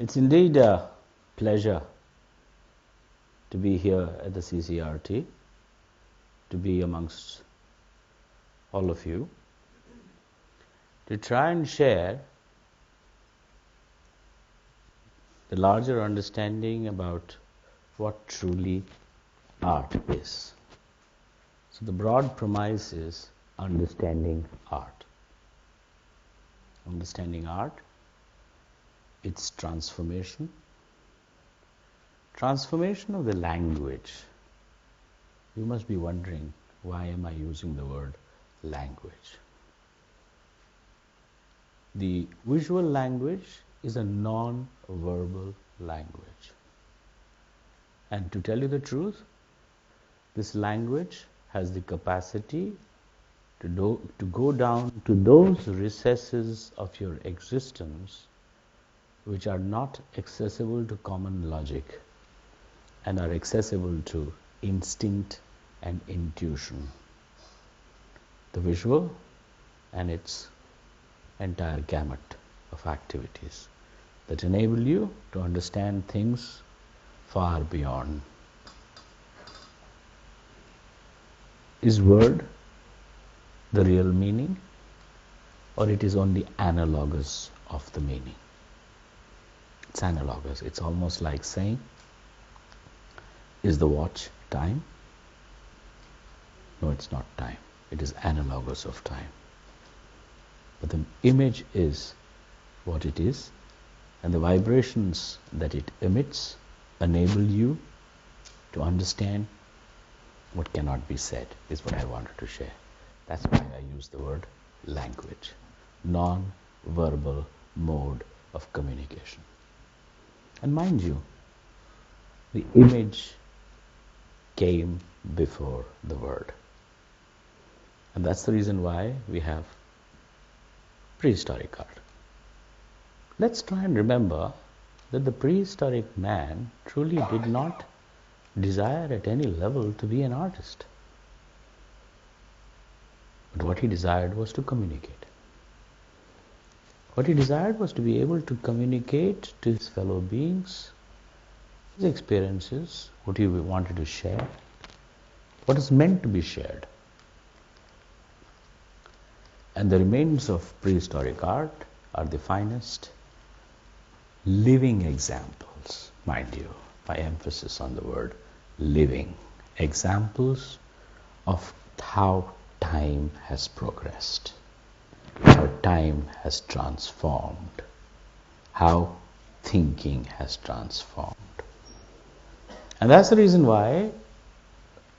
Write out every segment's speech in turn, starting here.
It's indeed a pleasure to be here at the CCRT, to be amongst all of you, to try and share the larger understanding about what truly art is. So the broad premise is understanding art. Understanding art, its transformation of the language. You must be wondering, why am I using the word language? The visual language is a non-verbal language. And to tell you the truth, this language has the capacity to go down to those recesses of your existence which are not accessible to common logic and are accessible to instinct and intuition. The visual and its entire gamut of activities that enable you to understand things far beyond. Is word the real meaning, or it is only analogous of the meaning? It's analogous. It's almost like saying, is the watch time? No, it's not time. It is analogous of time. But the image is what it is, and the vibrations that it emits enable you to understand what cannot be said, is what I wanted to share. That's why I use the word language, non-verbal mode of communication. And mind you, the image came before the word. And that's the reason why we have prehistoric art. Let's try and remember that the prehistoric man truly did not desire at any level to be an artist. But what he desired was to communicate. What he desired was to be able to communicate to his fellow beings his experiences, what he wanted to share, what is meant to be shared. And the remains of prehistoric art are the finest living examples, mind you, my emphasis on the word living, examples of how time has progressed, how time has transformed, how thinking has transformed. And that's the reason why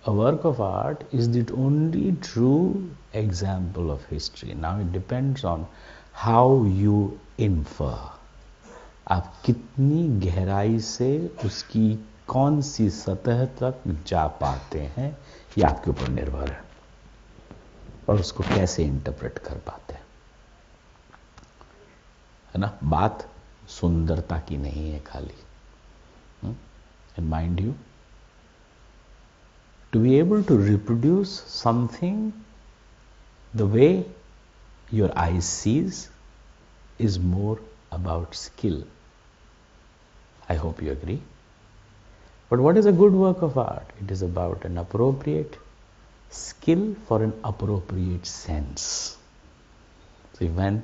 a work of art is the only true example of history. Now it depends on how you infer. आप कितनी गहराई से उसकी कौन सी सतह तक जा पाते हैं, ये आपके ऊपर निर्भर है, और उसको कैसे इंटरप्रेट कर पाते हैं, है ना? बात सुंदरता की नहीं है खाली. And mind you, to be able to reproduce something the way your eye sees is more about skill. I hope you agree. But what is a good work of art? It is about an appropriate skill for an appropriate sense. So when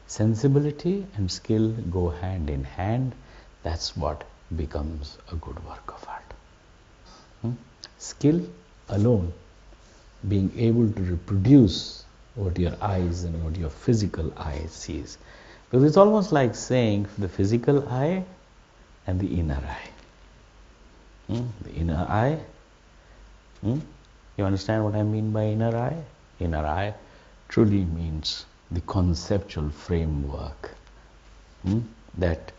sensibility and skill go hand in hand, that's what becomes a good work of art. Skill alone, being able to reproduce what your eyes and what your physical eye sees. Because it's almost like saying the physical eye and the inner eye. The inner eye, you understand what I mean by inner eye? Inner eye truly means the conceptual framework that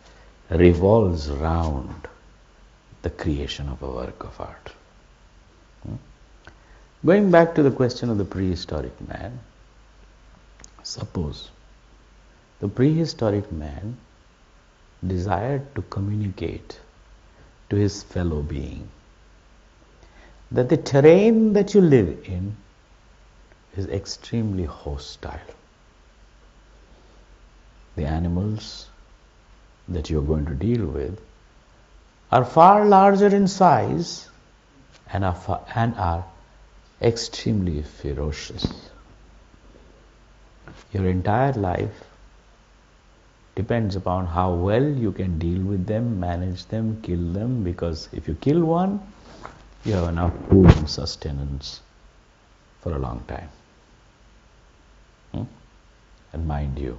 revolves around the creation of a work of art. Going back to the question of the prehistoric man, suppose the prehistoric man desired to communicate to his fellow being that the terrain that you live in is extremely hostile. The animals that you're going to deal with are far larger in size and are extremely ferocious. Your entire life depends upon how well you can deal with them, manage them, kill them, because if you kill one, you have enough food and sustenance for a long time. And mind you,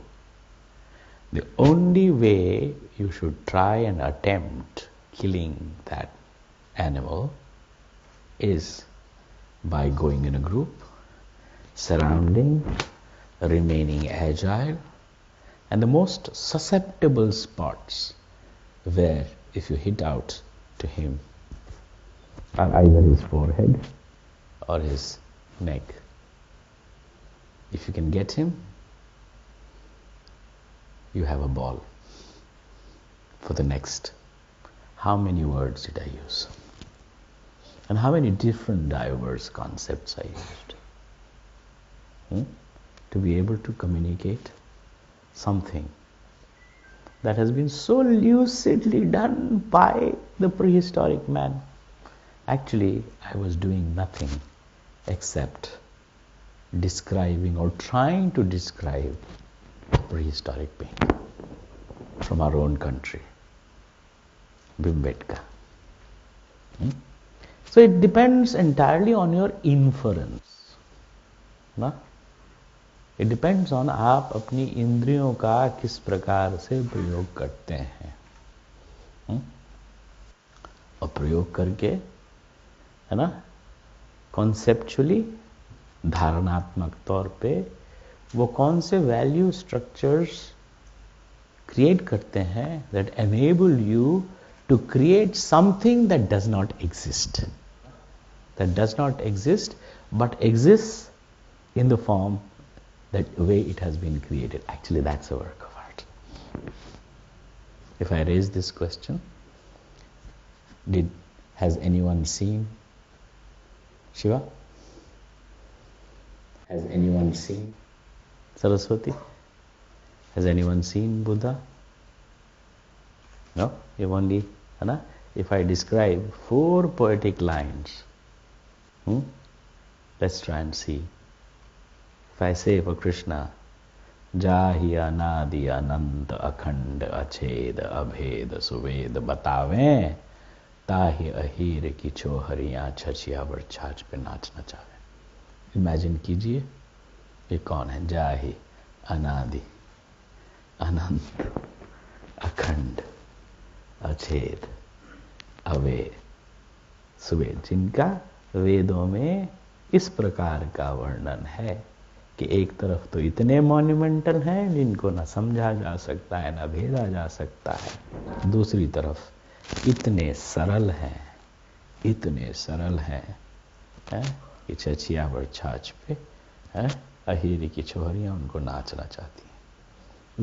the only way you should try and attempt killing that animal is by going in a group, surrounding, remaining agile, and the most susceptible spots where if you hit out to him are either his forehead or his neck. If you can get him, you have a ball for the next. How many words did I use? And how many different diverse concepts I used to be able to communicate something that has been so lucidly done by the prehistoric man. Actually, I was doing nothing except describing or trying to describe a prehistoric being from our own country, Bhimbetka. So it depends entirely on your inference. ना? It depends on आप अपनी इंद्रियों का किस प्रकार से प्रयोग करते हैं. और प्रयोग करके, है ना, कॉन्सेप्चुअली, धारणात्मक तौर पे वो कौन से वैल्यू स्ट्रक्चर्स क्रिएट करते हैं that enable you to create something that does not exist. That does not exist, but exists in the form, that way it has been created. Actually, that's a work of art. If I raise this question, has anyone seen Shiva? Has anyone seen Saraswati? Has anyone seen Buddha? No? You've only, if I describe 4 poetic lines, let's try and see. If I say for Krishna, Jahi Anadi Ananta Akhand Ached Abhed Suved Batave, Tahi Ahir Ki Chohariyan Chachiya Barchaj Pe Nachna Chave. Imagine कीजिए, ये कौन है? जाहि, अनादि, अनंत, अखंड, अछेद, अवेद, सुवेद, जिनका वेदों में इस प्रकार का वर्णन है कि एक तरफ तो इतने मॉन्यूमेंटल हैं जिनको न समझा जा सकता है, न भेदा जा सकता है, दूसरी तरफ इतने सरल हैं, कि छछिया पर छाछ पे अहीरी की छोहरियाँ उनको नाचना चाहती हैं.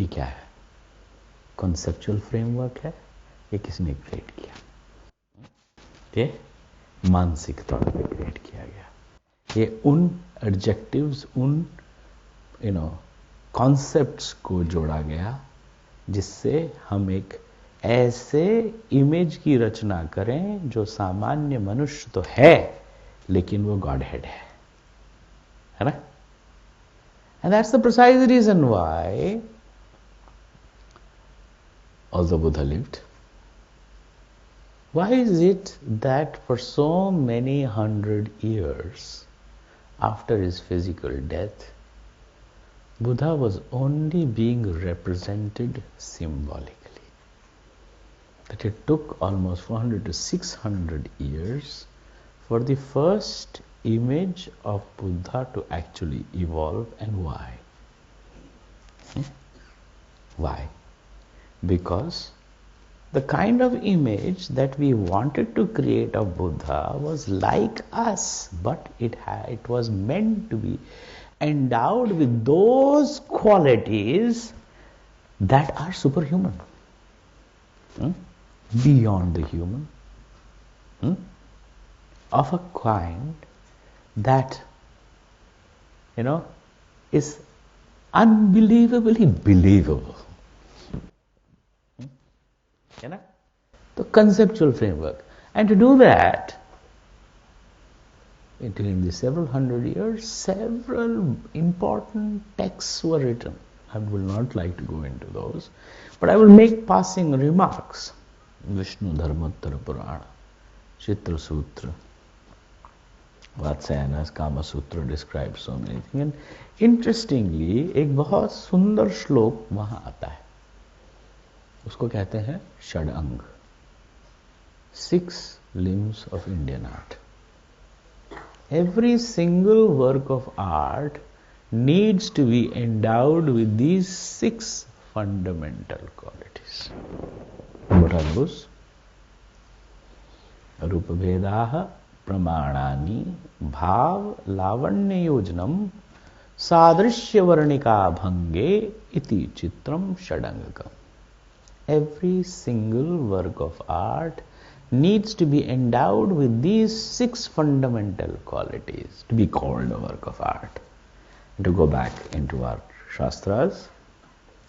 ये क्या है? कॉन्सेप्चुअल फ्रेमवर्क है, ये किसने क्रिएट किया? ये मानसिक तौर पे क्रिएट किया गया. ये उन एडजेक्टिव्स, उन कॉन्सेप्ट्स को जोड़ा गया जिससे हम एक ऐसे इमेज की रचना करें जो सामान्य मनुष्य तो है लेकिन वो गॉड हेड है ना? And that's the precise reason why, although Buddha lived, why is it that for so many 100 years after his physical death, Buddha was only being represented symbolically? That it took almost 400 to 600 years for the first image of Buddha to actually evolve. And why? Why? Because the kind of image that we wanted to create of Buddha was like us, but it was meant to be endowed with those qualities that are superhuman, beyond the human, of a kind that is unbelievably believable. है ना? The conceptual framework. And to do that, during the several hundred years, several important texts were written. I will not like to go into those, but I will make passing remarks. Vishnu Dharmottara Purana, Chitra Sutra, Vatsayana's Kama Sutra describes so many things. And interestingly, एक बहुत सुंदर श्लोक वहाँ आता है. उसको कहते हैं षडअंग, 6 limbs of Indian art. Every single work of art needs to be endowed with these 6 fundamental qualities. What are those? Rupa Vedaha Pramanani Bhav Lavanya Yojanam Sadrishya Varnika Bhange Iti Chitram Shadangakam. Every single work of art needs to be endowed with these 6 fundamental qualities to be called a work of art. And to go back into our Shastras,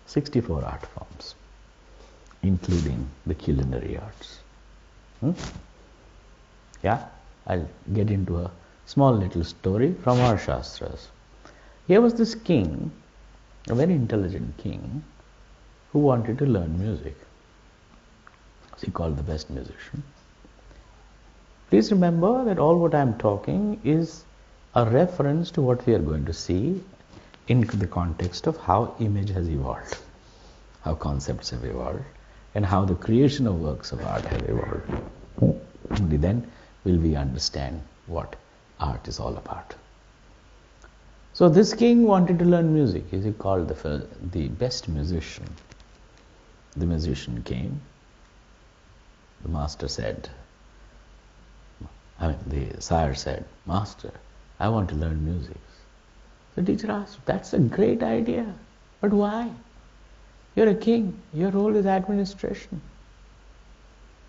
64 art forms, including the culinary arts. Yeah, I'll get into a small little story from our Shastras. Here was this king, a very intelligent king, who wanted to learn music. He called the best musician. Please remember that all what I am talking is a reference to what we are going to see in the context of how image has evolved, how concepts have evolved, and how the creation of works of art have evolved. Only then will we understand what art is all about. So this king wanted to learn music. He is called the best musician. The musician came. The master said, the sire said, Master, I want to learn music. The teacher asked, that's a great idea, but why? You're a king, your role is administration.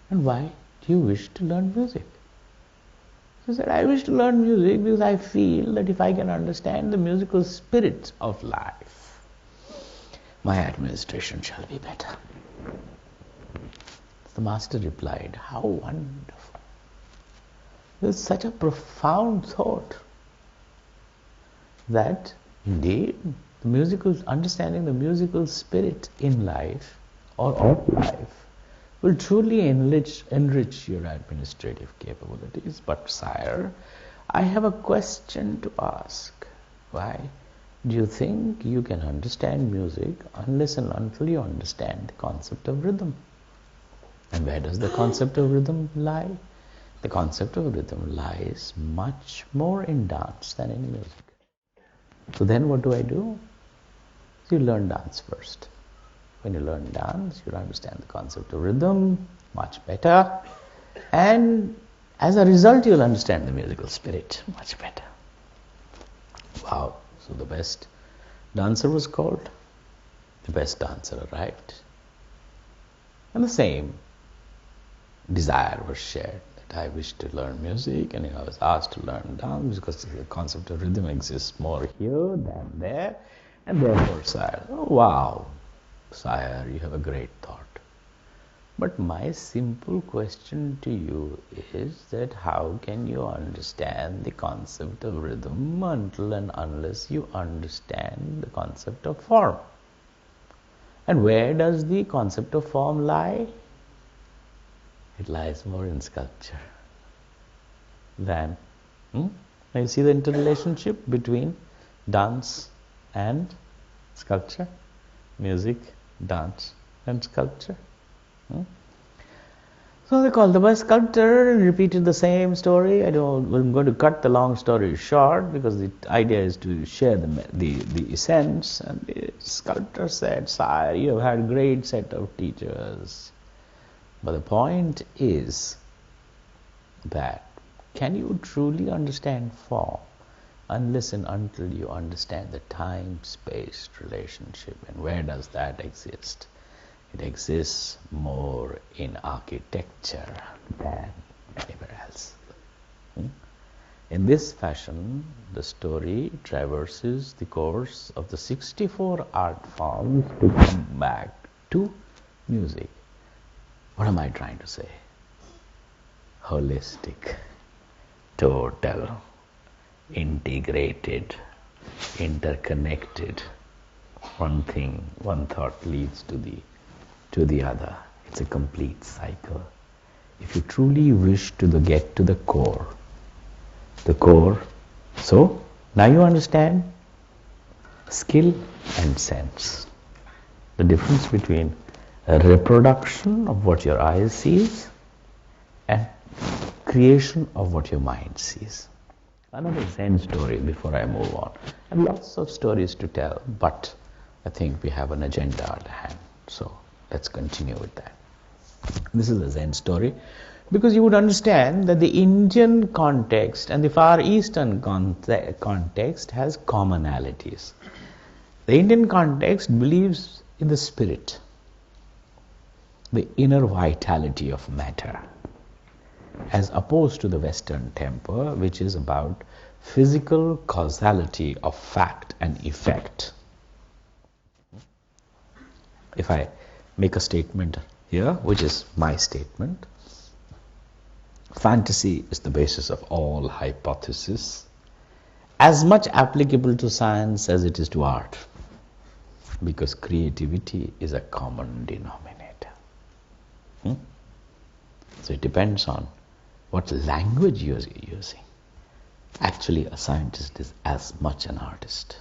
And why do you wish to learn music? He said, I wish to learn music because I feel that if I can understand the musical spirit of life, my administration shall be better. The master replied, how wonderful. This is such a profound thought that indeed understanding the musical spirit in life or of life will truly enrich your administrative capabilities. But sire, I have a question to ask. Why do you think you can understand music unless and until you understand the concept of rhythm? And where does the concept of rhythm lie? The concept of rhythm lies much more in dance than in music. So then what do? So you learn dance first. When you learn dance, you'll understand the concept of rhythm much better. And as a result, you'll understand the musical spirit much better. Wow. So the best dancer was called. The best dancer arrived. And the same desire was shared. I wish to learn music, and I was asked to learn dance because the concept of rhythm exists more here than there, and therefore, sire, oh, wow, sire, you have a great thought. But my simple question to you is that how can you understand the concept of rhythm until and unless you understand the concept of form? And where does the concept of form lie? It lies more in sculpture than. Now you see the interrelationship between dance and sculpture, music, dance, and sculpture. So they called the best sculptor and repeated the same story. I'm going to cut the long story short because the idea is to share the essence. And the sculptor said, sire, you have had a great set of teachers. But the point is that can you truly understand form unless and until you understand the time-space relationship? And where does that exist? It exists more in architecture than anywhere else. In this fashion, the story traverses the course of the 64 art forms to come back to music. What am I trying to say? Holistic, total, integrated, interconnected. One thing, one thought leads to the other. It's a complete cycle. If you truly wish to get to the core, so now you understand skill and sense. The difference between a reproduction of what your eye sees and creation of what your mind sees. Another Zen story before I move on. I have lots of stories to tell, but I think we have an agenda at hand. So let's continue with that. This is a Zen story because you would understand that the Indian context and the Far Eastern context has commonalities. The Indian context believes in the spirit, the inner vitality of matter, as opposed to the Western temper, which is about physical causality of fact and effect. If I make a statement here, which is my statement, fantasy is the basis of all hypotheses, as much applicable to science as it is to art, because creativity is a common denominator. So it depends on what language you're using. Actually, a scientist is as much an artist.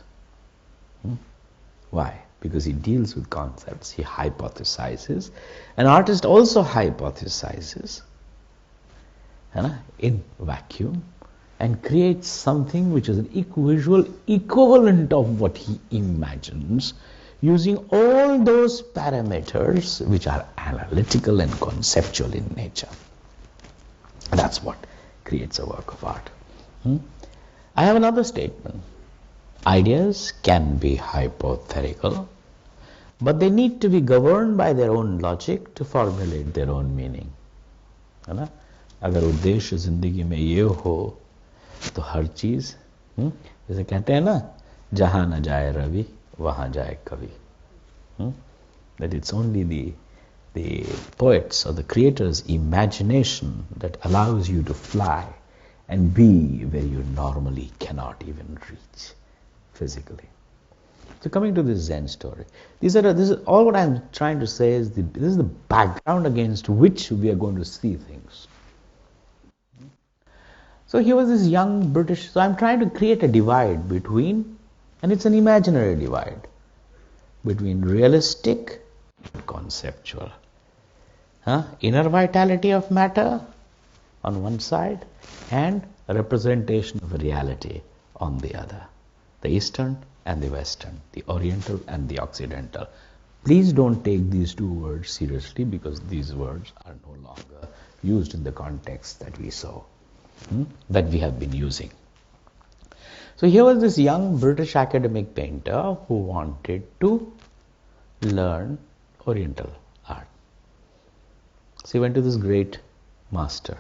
Why? Because he deals with concepts, he hypothesizes. An artist also hypothesizes in vacuum and creates something which is an visual equivalent of what he imagines, using all those parameters which are analytical and conceptual in nature. That's what creates a work of art. I have another statement. Ideas can be hypothetical, but they need to be governed by their own logic to formulate their own meaning. है ना? अगर उद्देश्य जिंदगी में ये हो तो हर चीज जैसे कहते हैं ना, जहाँ न जाए रवि वहाँ जाए कवि. That it's only the poets or the creator's imagination that allows you to fly and be where you normally cannot even reach physically. So coming to this Zen story, this is all what I'm trying to say is this is the background against which we are going to see things. So here was this young British, so I'm trying to create a divide between, and it's an imaginary divide, between realistic and conceptual. Inner vitality of matter on one side and a representation of reality on the other. The Eastern and the Western, the Oriental and the Occidental. Please don't take these two words seriously because these words are no longer used in the context that we saw, that we have been using. So here was this young British academic painter who wanted to learn Oriental art. So he went to this great master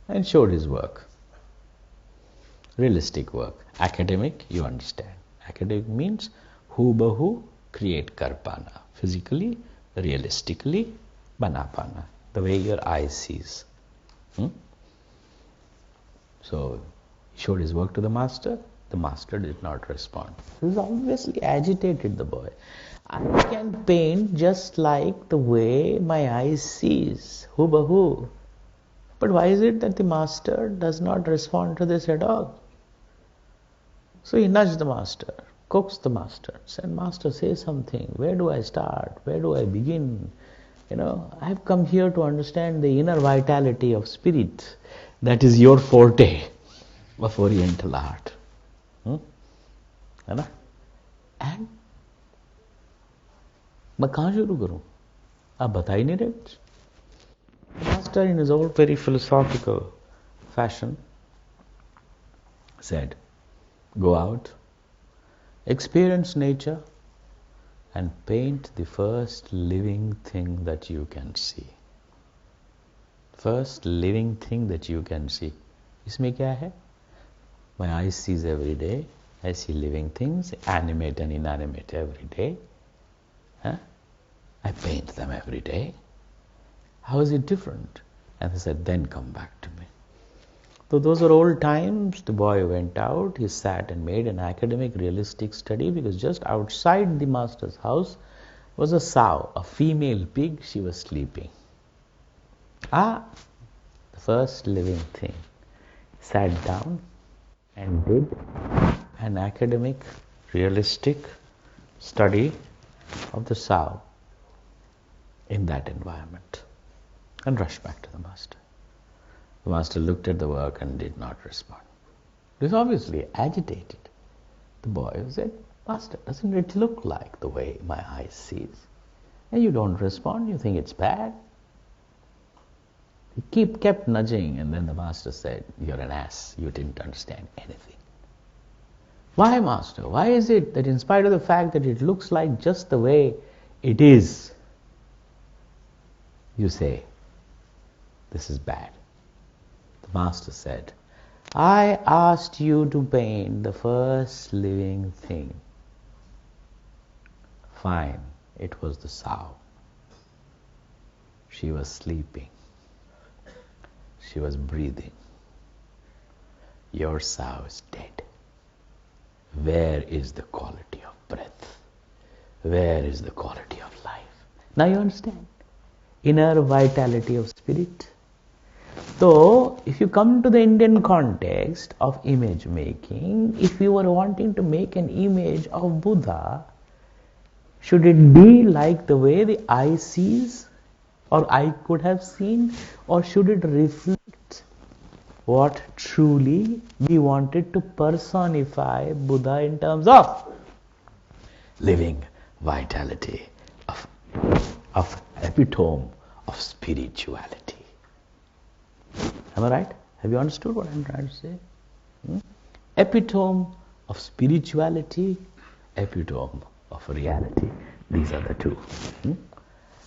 and showed his work. Realistic work. Academic, you understand. Academic means hubahu, create kar pana. Physically, realistically, bana pana. The way your eye sees. So he showed his work to the master. The master did not respond. He was obviously agitated, the boy. I can paint just like the way my eye sees. Hubahu. But why is it that the master does not respond to this at all? So he nudged the master, coaxed the master, said, Master, say something. Where do I start? Where do I begin? I have come here to understand the inner vitality of spirit. That is your forte of Oriental art. And मैं कहाँ शुरू करूँ? आप बता ही नहीं रहे. The master, in his old very philosophical fashion, said, go out, experience nature, and paint the first living thing that you can see. First living thing that you can see. इसमें क्या है? My eye sees every day. I see living things, animate and inanimate every day. I paint them every day. How is it different? And he said, then come back to me. So those are old times. The boy went out, he sat and made an academic realistic study, because just outside the master's house was a sow, a female pig. She was sleeping. The first living thing. Sat down and did an academic realistic study of the sow in that environment and rushed back to the master. The master looked at the work and did not respond. He was obviously agitated. The boy said, Master, doesn't it look like the way my eye sees? And you don't respond, you think it's bad? He kept nudging, and then the master said, you're an ass, you didn't understand anything. Why, master? Why is it that in spite of the fact that it looks like just the way it is, you say, this is bad? The master said, I asked you to paint the first living thing. Fine, it was the sow. She was sleeping. She was breathing. Your sow is dead. Where is the quality of breath? Where is the quality of life? Now you understand. Inner vitality of spirit. So, if you come to the Indian context of image making, if you were wanting to make an image of Buddha, should it be like the way the eye sees, or I could have seen, or should it reflect what truly we wanted to personify Buddha in terms of living vitality, of epitome of spirituality? Am I right? Have you understood what I'm trying to say? Epitome of spirituality, epitome of reality. These are the two.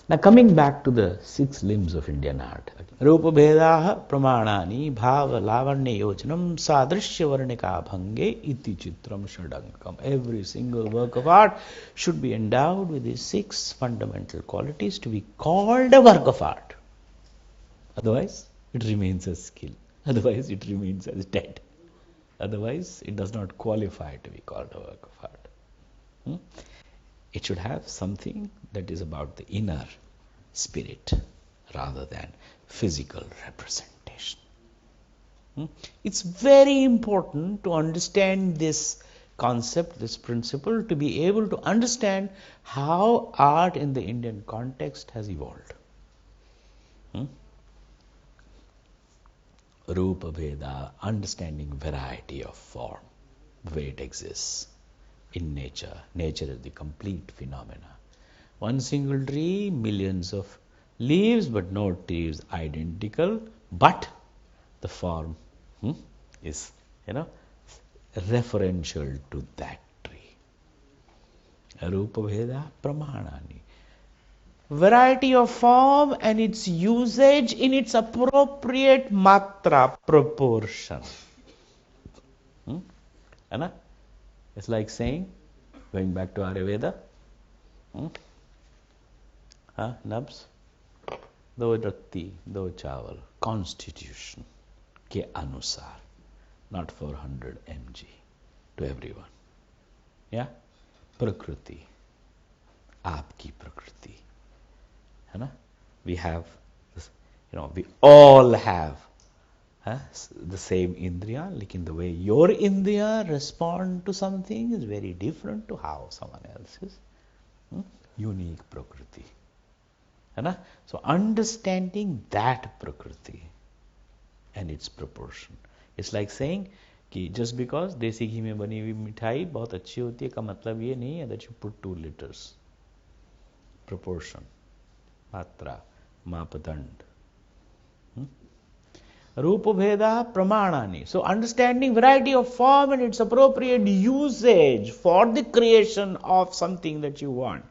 Now coming back to the 6 limbs of Indian art. Rupa bhedaha pramanani bhava lavanya yojanam sadrishya varnika bhange iti chitram shadankam. Every single work of art should be endowed with these 6 fundamental qualities to be called a work of art. Otherwise, it remains as skill. Otherwise, it remains as dead. Otherwise, it does not qualify to be called a work of art. It should have something that is about the inner spirit rather than physical representation. It's very important to understand this concept, this principle, to be able to understand how art in the Indian context has evolved. Rupa Veda, understanding variety of form, the way it exists in nature. Nature is the complete phenomena. One single tree, millions of leaves, but no tree is identical, but the form is, referential to that tree. Rupa Veda Pramanani. Variety of form and its usage in its appropriate matra, proportion. It's like saying, going back to Ayurveda, nabs, do rati, do chawal, constitution ke anusar, not 400 mg to everyone. Yeah? Prakriti, aapki prakriti. We have, we all have the same indriya, like in the way your indriya respond to something is very different to how someone else's. Unique prakriti. So understanding that prakriti and its proportion. It's like saying कि just because देसी घी में बनी हुई मिठाई बहुत अच्छी होती है का मतलब ये नहीं है that you put 2 liters. Proportion. Matra. Mapadand. Rupa Bheda Pramanani. So understanding variety of form and its appropriate usage for the creation of something that you want.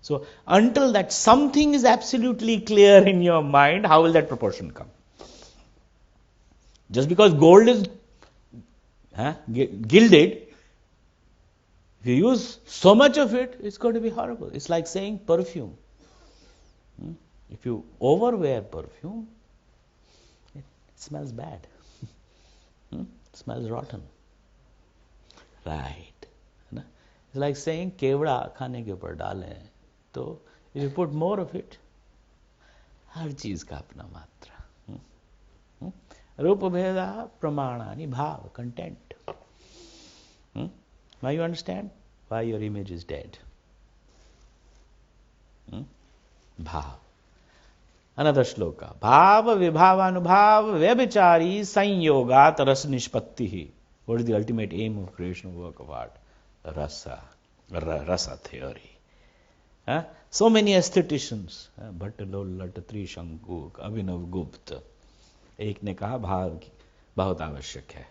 So until that something is absolutely clear in your mind, how will that proportion come? Just because gold is gilded, if you use so much of it, it's going to be horrible. It's like saying perfume. If you overwear perfume, it smells bad. It smells rotten. Right. है ना? It's like saying केवड़ा खाने के ऊपर डालें तो if you put more of it, हर चीज का अपना मात्रा. रूप भेदा प्रमाणानि भाव content. Now you understand why your image is dead. Bhav. Another shloka. Bhava vibhavanubhav vyabhichari sanyogat ras nishpattihi. What is the ultimate aim of creation of work of art? Rasa theory. So many aestheticians, Bhattalol, Trishanku, Abhinav Gupta. एक ने कहा भाव की बहुत आवश्यक है,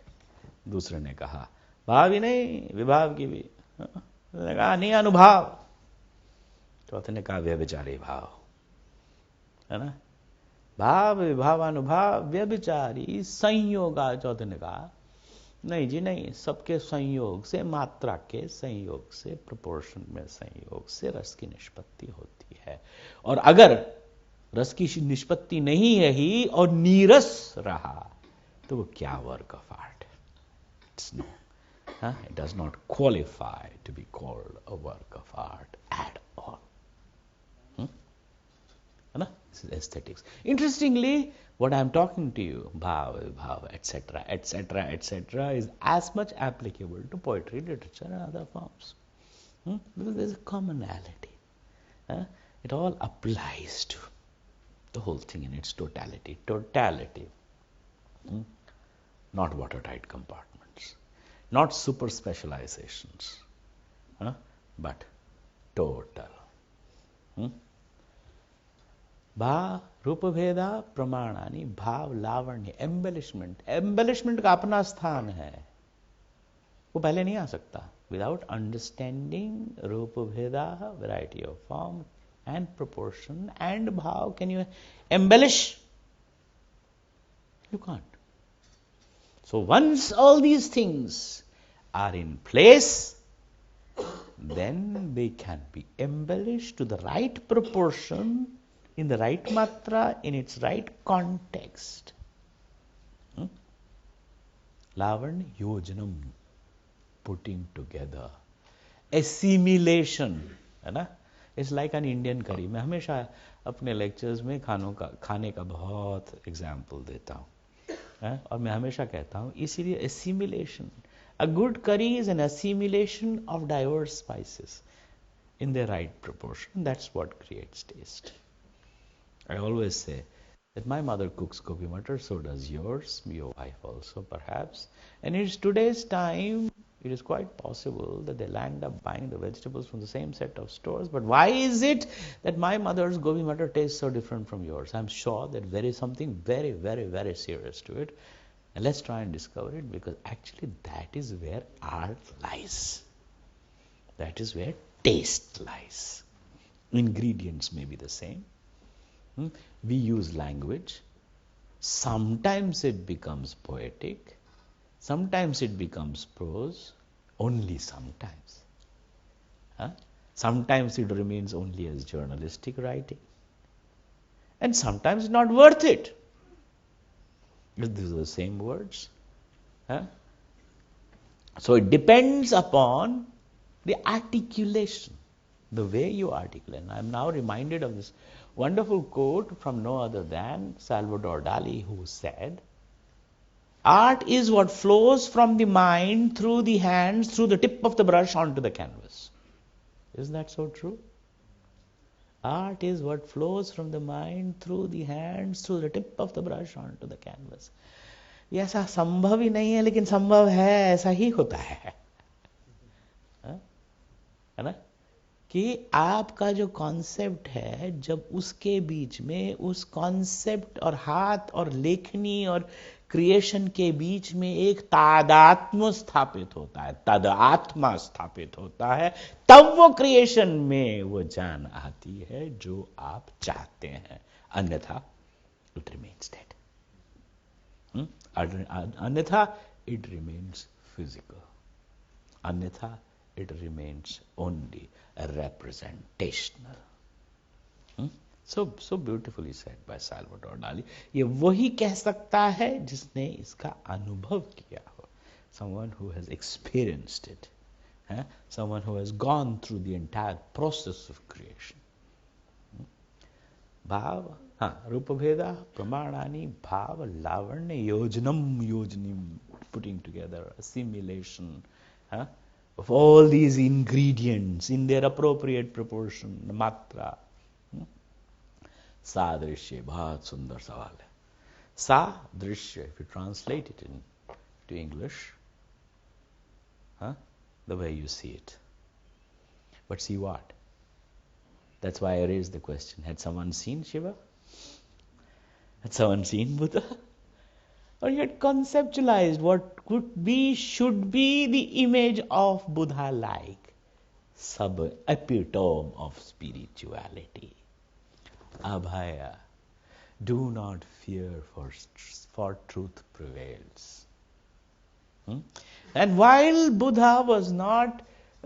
दूसरे ने कहा भाव ही नहीं विभाव की भी, ने कहा नहीं अनुभाव, चौथे ने कहा व्यभिचारी भाव, है ना. भाव विभावानुभाव व्यभिचारी संयोगा, चौथे ने कहा नहीं जी नहीं, सबके संयोग से, मात्रा के संयोग से, प्रोपोर्शन में संयोग से रस की निष्पत्ति होती है. और अगर रस की निष्पत्ति नहीं रही और नीरस रहा तो वो क्या work of art? It's no, it does not qualify to be called a work of art at all. This is aesthetics. Interestingly, what I am talking to you, bhava, etc., etc., etc., is as much applicable to poetry, literature, and other forms. Because there is a commonality. It all applies to the whole thing in its totality. Totality. Not watertight compartments. Not super specializations. But total. भाव रूप भेदा प्रमाणानि भाव लावण्य embellishment. Embellishment का अपना स्थान है, वो पहले नहीं आ सकता. Without understanding rupa bheda, variety of form and proportion and bhava, can you embellish? You can't. So once all these things are in place, then they can be embellished to the right proportion, in the right matra, in its right context. Lavanya yojanam, putting together. Assimilation, है ना? It's like an Indian curry. मैं हमेशा अपने lectures में खाने का बहुत example देता हूँ, और मैं हमेशा कहता हूँ इसीलिए assimilation. A good curry is an assimilation of diverse spices in their right proportion. That's what creates taste. I always say that my mother cooks gobi matar, so does yours, your wife also perhaps. And in today's time, it is quite possible that they'll end up buying the vegetables from the same set of stores. But why is it that my mother's gobi matar tastes so different from yours? I'm sure that there is something very, very, very serious to it. And let's try and discover it, because actually that is where art lies. That is where taste lies. Ingredients may be the same. We use language. Sometimes it becomes poetic. Sometimes it becomes prose. Only sometimes. Sometimes it remains only as journalistic writing. And sometimes not worth it. These are the same words. So it depends upon the articulation, the way you articulate. And I am now reminded of this wonderful quote from no other than Salvador Dali, who said, art is what flows from the mind through the hands, through the tip of the brush onto the canvas. Isn't that so true? Art is what flows from the mind through the hands, through the tip of the brush onto the canvas. ये ऐसा संभव ही नहीं है, लेकिन संभव है, ऐसा ही होता है ना? कि आपका जो कॉन्सेप्ट है, जब उसके बीच में उस कॉन्सेप्ट और हाथ और लेखनी और क्रिएशन के बीच में एक तादात्म्य स्थापित होता है, तदात्मा स्थापित होता है, तब वो क्रिएशन में वो जान आती है जो आप चाहते हैं. अन्यथा इट रिमेन्स डेड. अन्यथा इट रिमेन्स फिजिकल. अन्यथा it remains only representational. So beautifully said by Salvador Dali. ये वही कह सकता है जिसने इसका अनुभव किया हो. Someone who has experienced it. Someone who has gone through the entire process of creation. भाव रूपभेदा प्रमाणानि भाव लावण्य योजनीम, putting together assimilation of all these ingredients in their appropriate proportion, matra. सादृश्य, बहुत सुंदर सवाल है. सादृश्य, if you translate it to English, the way you see it. But see what? That's why I raised the question. Had someone seen Shiva? Had someone seen Buddha? Or you had conceptualized what could be, should be the image of Buddha-like sub-epitome of spirituality. Abhaya, do not fear, for truth prevails. And while Buddha was not,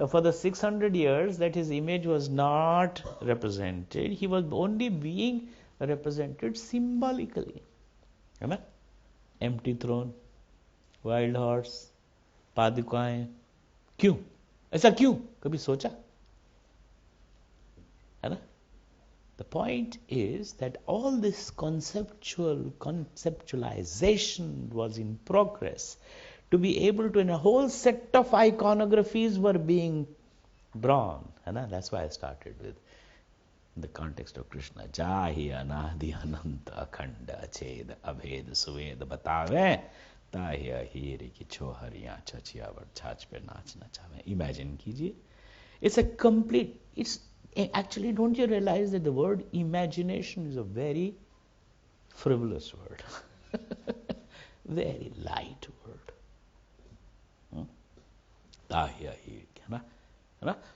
for the 600 years that his image was not represented, he was only being represented symbolically. Empty throne, wild horse, पादुकाएं. क्यों? ऐसा क्यों? कभी सोचा? है ना? The point is that all this conceptualization was in progress to be able to, in a whole set of iconographies were being drawn. That's why I started with the context of Krishna. Jahi anadi ananta akhanda ched abhed suved batave tahi ahiri ki chohariyan chachiyavar chach pe nachna chave. Imagine kijiye. It's a complete, actually, don't you realize that the word imagination is a very frivolous word? Very light word.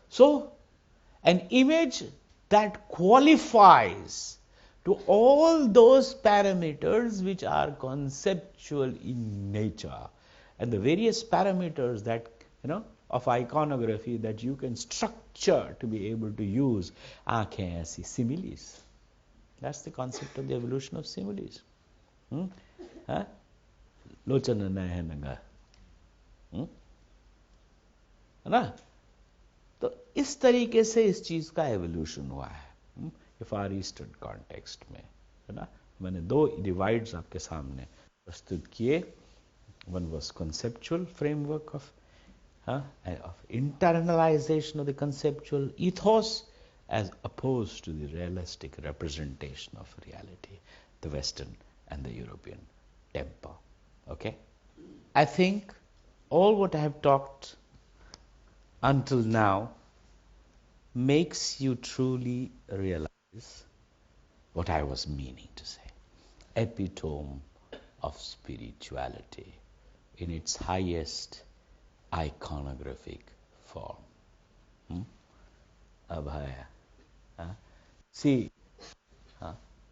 So, an image that qualifies to all those parameters which are conceptual in nature, and the various parameters that, of iconography that you can structure to be able to use aankhein aisi similes. That's the concept of the evolution of similes. Lochan nahe nanga. है ना? तो इस तरीके से इस चीज का evolution हुआ है फार ईस्टर्न कॉन्टेक्स्ट में. है ना? मैंने दो डिवाइड्स आपके सामने प्रस्तुत किए. One was conceptual framework of internalization of the conceptual ethos as opposed to the realistic representation of reality, the Western and the European temper. Okay? I think all what I have talked until now makes you truly realize what I was meaning to say. Epitome of spirituality in its highest iconographic form. Abhaya. See,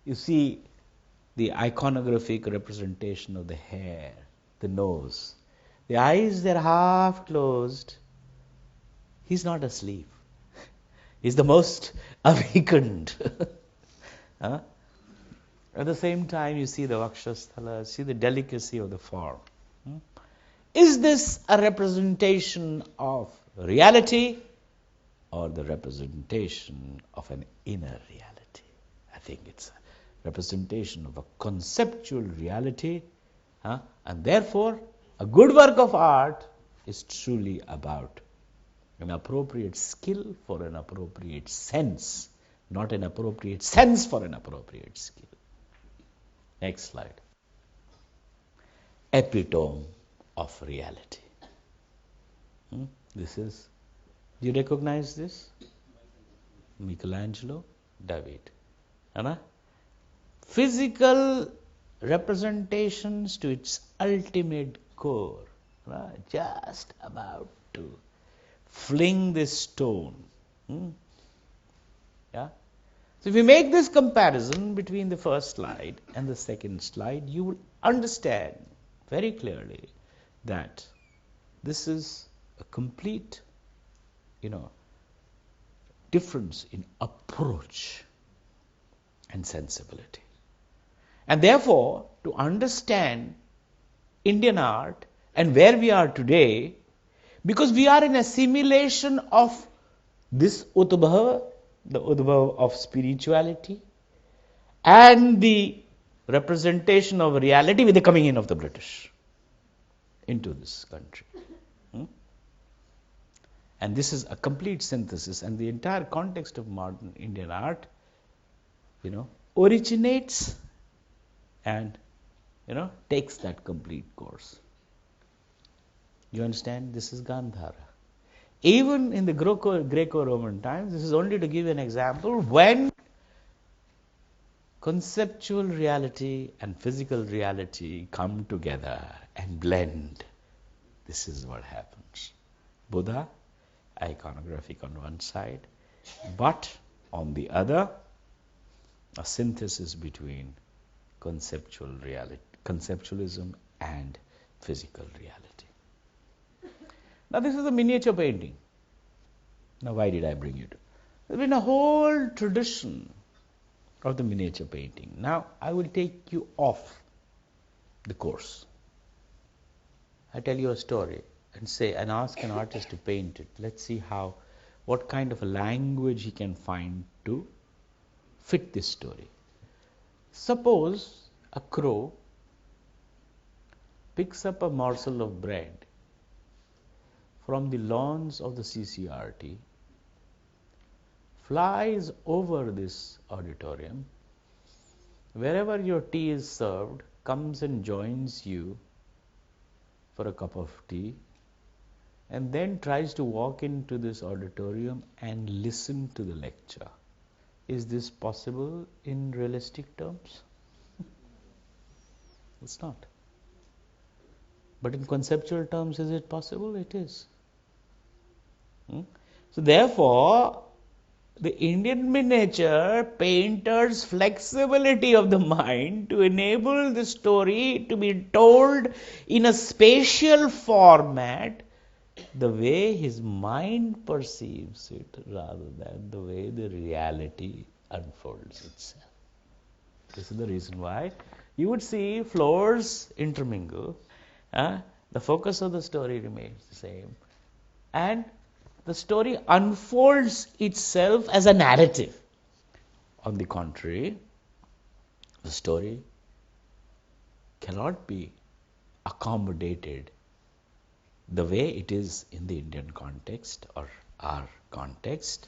you see the iconographic representation of the hair, the nose. The eyes, they're half closed. He's not asleep. He's the most awakened. At the same time, you see the vakshasthala, see the delicacy of the form. Is this a representation of reality or the representation of an inner reality? I think it's a representation of a conceptual reality, and therefore a good work of art is truly about an appropriate skill for an appropriate sense, not an appropriate sense for an appropriate skill. Next slide. Epitome of reality. This is, do you recognize this? Michelangelo David. Physical representations to its ultimate core. Just about to fling this stone. Yeah? So if you make this comparison between the first slide and the second slide, you will understand very clearly that this is a complete, difference in approach. and sensibility. And therefore, to understand Indian art and where we are today, because we are in a simulation of this Udbhava, the Udbhava of spirituality, and the representation of reality with the coming in of the British into this country. And this is a complete synthesis, and the entire context of modern Indian art, originates and, takes that complete course. You understand? This is Gandhara. Even in the Greco-Roman times, this is only to give you an example, when conceptual reality and physical reality come together and blend, this is what happens. Buddha, iconographic on one side, but on the other, a synthesis between conceptualism and physical reality. Now this is a miniature painting. Now why did I bring it? There's been a whole tradition of the miniature painting. Now I will take you off the course. I tell you a story and ask an artist to paint it. Let's see what kind of a language he can find to fit this story. Suppose a crow picks up a morsel of bread from the lawns of the CCRT, flies over this auditorium, wherever your tea is served, comes and joins you for a cup of tea, and then tries to walk into this auditorium and listen to the lecture. Is this possible in realistic terms? It's not. But in conceptual terms, is it possible? It is. So therefore, the Indian miniature painter's flexibility of the mind to enable the story to be told in a spatial format, the way his mind perceives it, rather than the way the reality unfolds itself. This is the reason why you would see floors intermingle. The focus of the story remains the same, and the story unfolds itself as a narrative. On the contrary, the story cannot be accommodated the way it is in the Indian context or our context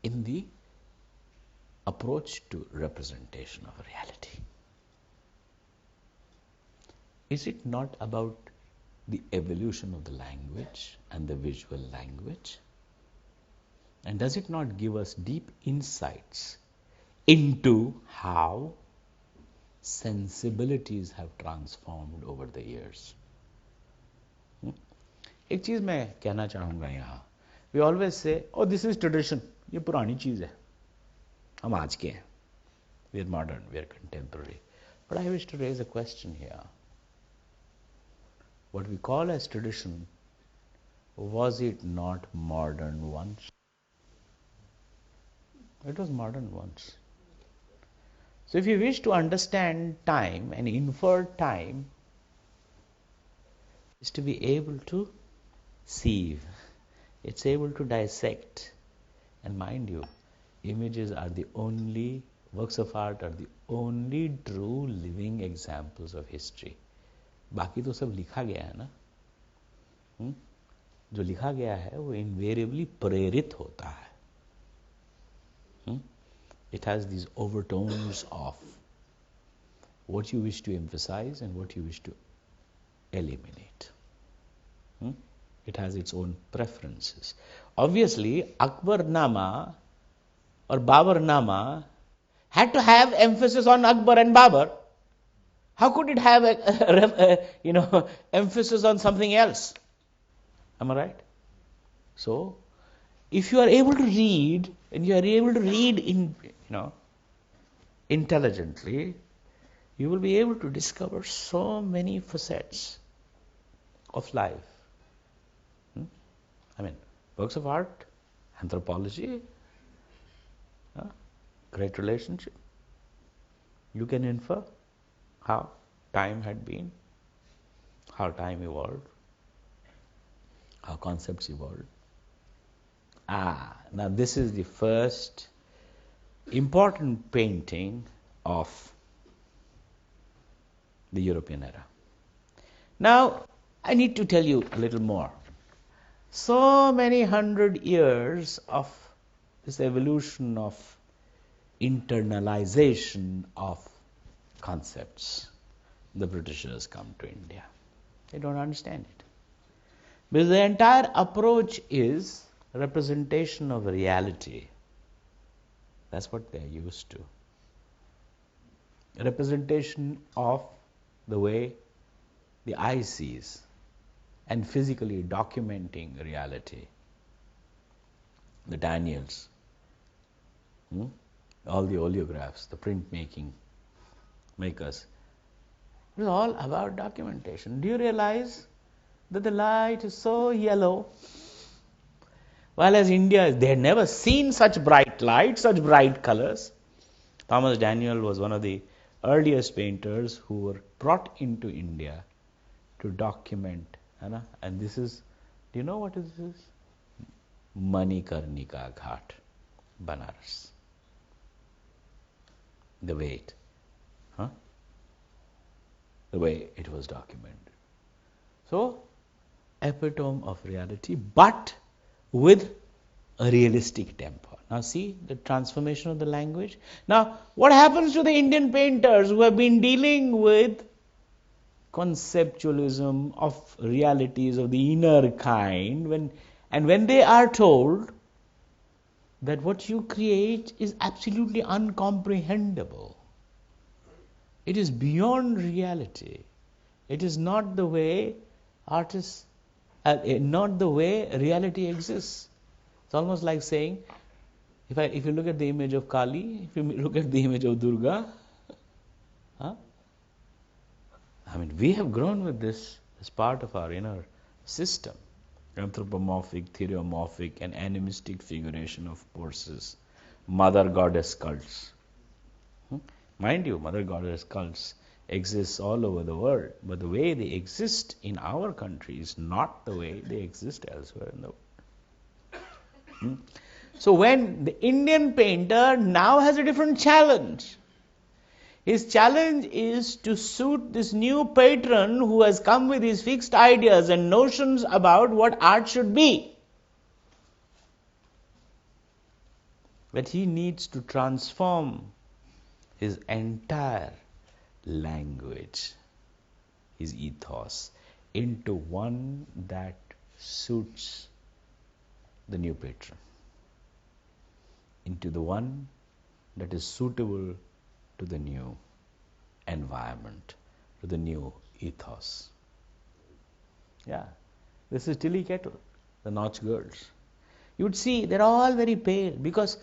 in the approach to representation of reality. Is it not about the evolution of the language and the visual language? And does it not give us deep insights into how sensibilities have transformed over the years? एक चीज मैं कहना चाहूँगा यहाँ. We always say, oh, this is tradition. ये पुरानी चीज है. हम आज के हैं. We are modern, we are contemporary. But I wish to raise a question here. What we call as tradition, was it not modern once? It was modern once. So if you wish to understand time and infer time, is to be able to sieve. It's able to dissect. And mind you, images are the only, works of art are the only true living examples of history. बाकी तो सब लिखा गया है ना. जो लिखा गया है वो invariably प्रेरित होता है. It has these overtones of what you wish to emphasize and what you wish to eliminate. It has its own preferences. Obviously, Akbarnama or Babarnama had to have emphasis on Akbar and Babar. How could it have emphasis on something else? Am I right? So, if you are able to read, and you are able to read intelligently, you will be able to discover so many facets of life. I mean, works of art, anthropology, great relationship, you can infer how time had been, how time evolved, how concepts evolved. Now this is the first important painting of the European era. Now, I need to tell you a little more. So many 100 years of this evolution of internalization of concepts. The Britishers come to India. They don't understand it. Because the entire approach is representation of reality. That's what they're used to. Representation of the way the eye sees and physically documenting reality. The Daniels, all the oleographs, the printmaking makers. It is all about documentation. Do you realize that the light is so yellow? While as India, they had never seen such bright light, such bright colors. Thomas Daniel was one of the earliest painters who were brought into India to document. And this is, do you know what this is? Manikarnika Ghat, Banaras. The way it was documented. So, epitome of reality, but with a realistic temper. Now see the transformation of the language. Now, what happens to the Indian painters who have been dealing with conceptualism of realities of the inner kind, when they are told that what you create is absolutely uncomprehendable? It is beyond reality. It is not the way artists, not the way reality exists. It's almost like saying, if you look at the image of Kali, if you look at the image of Durga, we have grown with this as part of our inner system. Anthropomorphic, theriomorphic, and animistic figuration of forces. Mother goddess cults. Mind you, mother goddess cults exist all over the world, but the way they exist in our country is not the way they exist elsewhere in the world. So when the Indian painter now has a different challenge, his challenge is to suit this new patron who has come with his fixed ideas and notions about what art should be. But he needs to transform his entire language, his ethos, into one that suits the new patron, into the one that is suitable to the new environment, to the new ethos. This is Tilly Kettle, the Notch girls. You would see they're all very pale because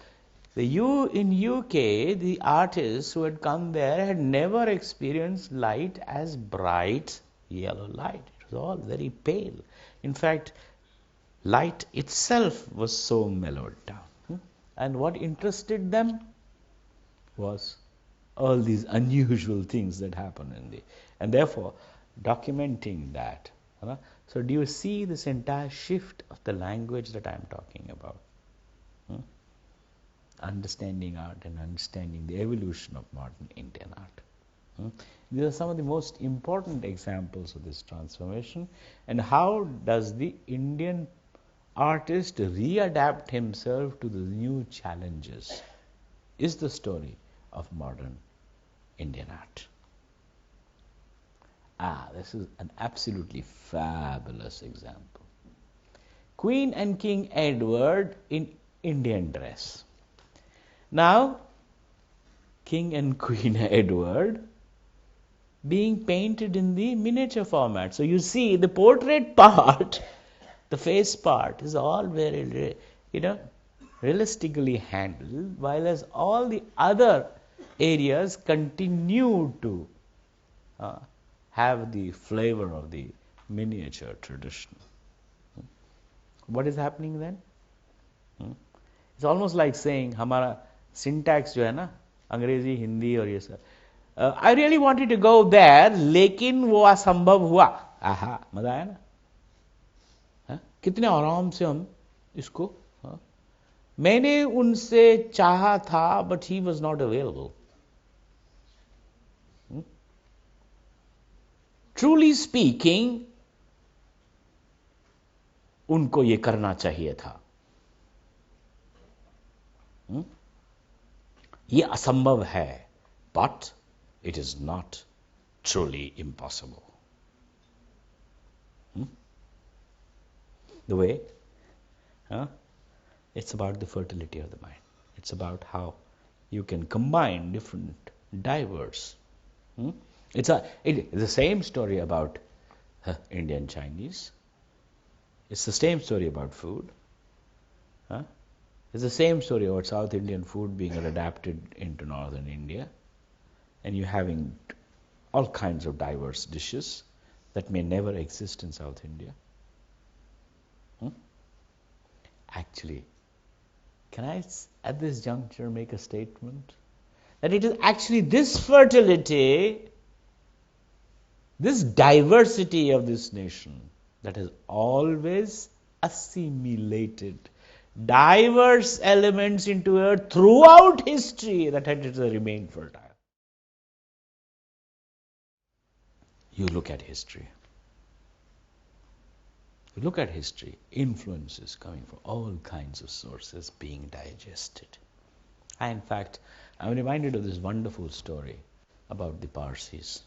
in UK, the artists who had come there had never experienced light as bright yellow light. It was all very pale. In fact, light itself was so mellowed down. And what interested them was all these unusual things that happen and therefore documenting that. So do you see this entire shift of the language that I'm talking about? Understanding art and understanding the evolution of modern Indian art. These are some of the most important examples of this transformation. And how does the Indian artist readapt himself to the new challenges is the story of modern Indian art. This is an absolutely fabulous example. Queen and King Edward in Indian dress. Now, King and Queen Edward being painted in the miniature format. So you see the portrait part, the face part is all very, realistically handled, while as all the other areas continue to have the flavor of the miniature tradition. What is happening then? It's almost like saying हमारा syntax जो है ना अंग्रेजी हिंदी और ये सब I really wanted to go there, लेकिन वो असंभव हुआ. आहा, मजा आया ना? हाँ? कितने आराम से हम इसको, हाँ? मैंने उनसे चाहा था, but he was not available. Truly speaking, उनको ये करना चाहिए था. ये असंभव है, but it is not truly impossible. The way, it's about the fertility of the mind. It's about how you can combine different, diverse. It's the same story about Indian Chinese. It's the same story about food. It's the same story about South Indian food being adapted into Northern India, and you having all kinds of diverse dishes that may never exist in South India. Actually, can I at this juncture make a statement that it is actually this fertility, this diversity of this nation that has always assimilated diverse elements into it throughout history, that it has remained fertile. You look at history. You look at history, influences coming from all kinds of sources being digested. In fact, I'm reminded of this wonderful story about the Parsis.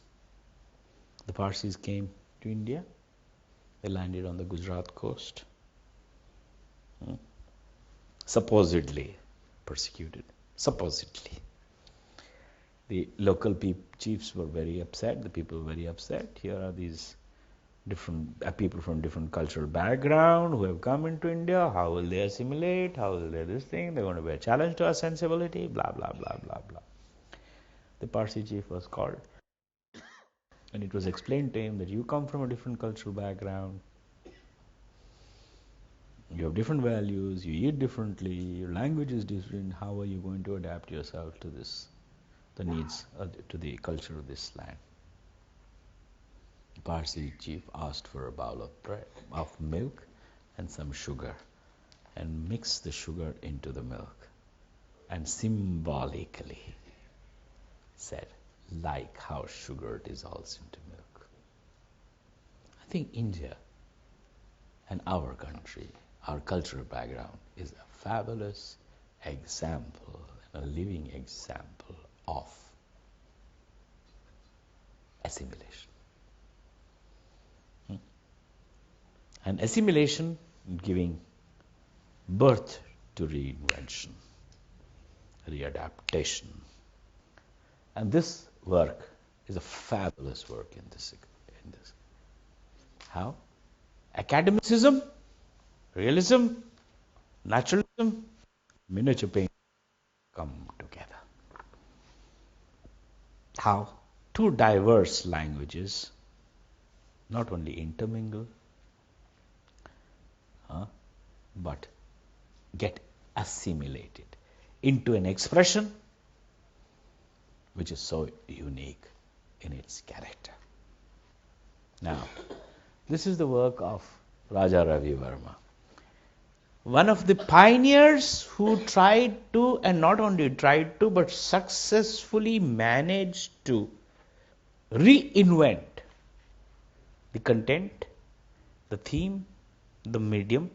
The Parsis came to India. They landed on the Gujarat coast. Supposedly persecuted. Supposedly. The local chiefs were very upset. The people were very upset. Here are these different people from different cultural background who have come into India. How will they assimilate? How will they this thing? They're going to be a challenge to our sensibility. Blah, blah, blah, blah, blah. The Parsi chief was called. And it was explained to him that you come from a different cultural background. You have different values. You eat differently. Your language is different. How are you going to adapt yourself to this, the needs, to the culture of this land? The Parsi chief asked for a bowl of milk and some sugar, and mixed the sugar into the milk, and symbolically said, like how sugar dissolves into milk. I think India and our country, our cultural background, is a fabulous example, a living example of assimilation. And assimilation giving birth to reinvention, readaptation. And this work is a fabulous work in this. How? Academicism, realism, naturalism, miniature painting come together. How? Two diverse languages not only intermingle, but get assimilated into an expression which is so unique in its character. Now, this is the work of Raja Ravi Verma, one of the pioneers who tried to, and not only tried to, but successfully managed to reinvent the content, the theme, the medium,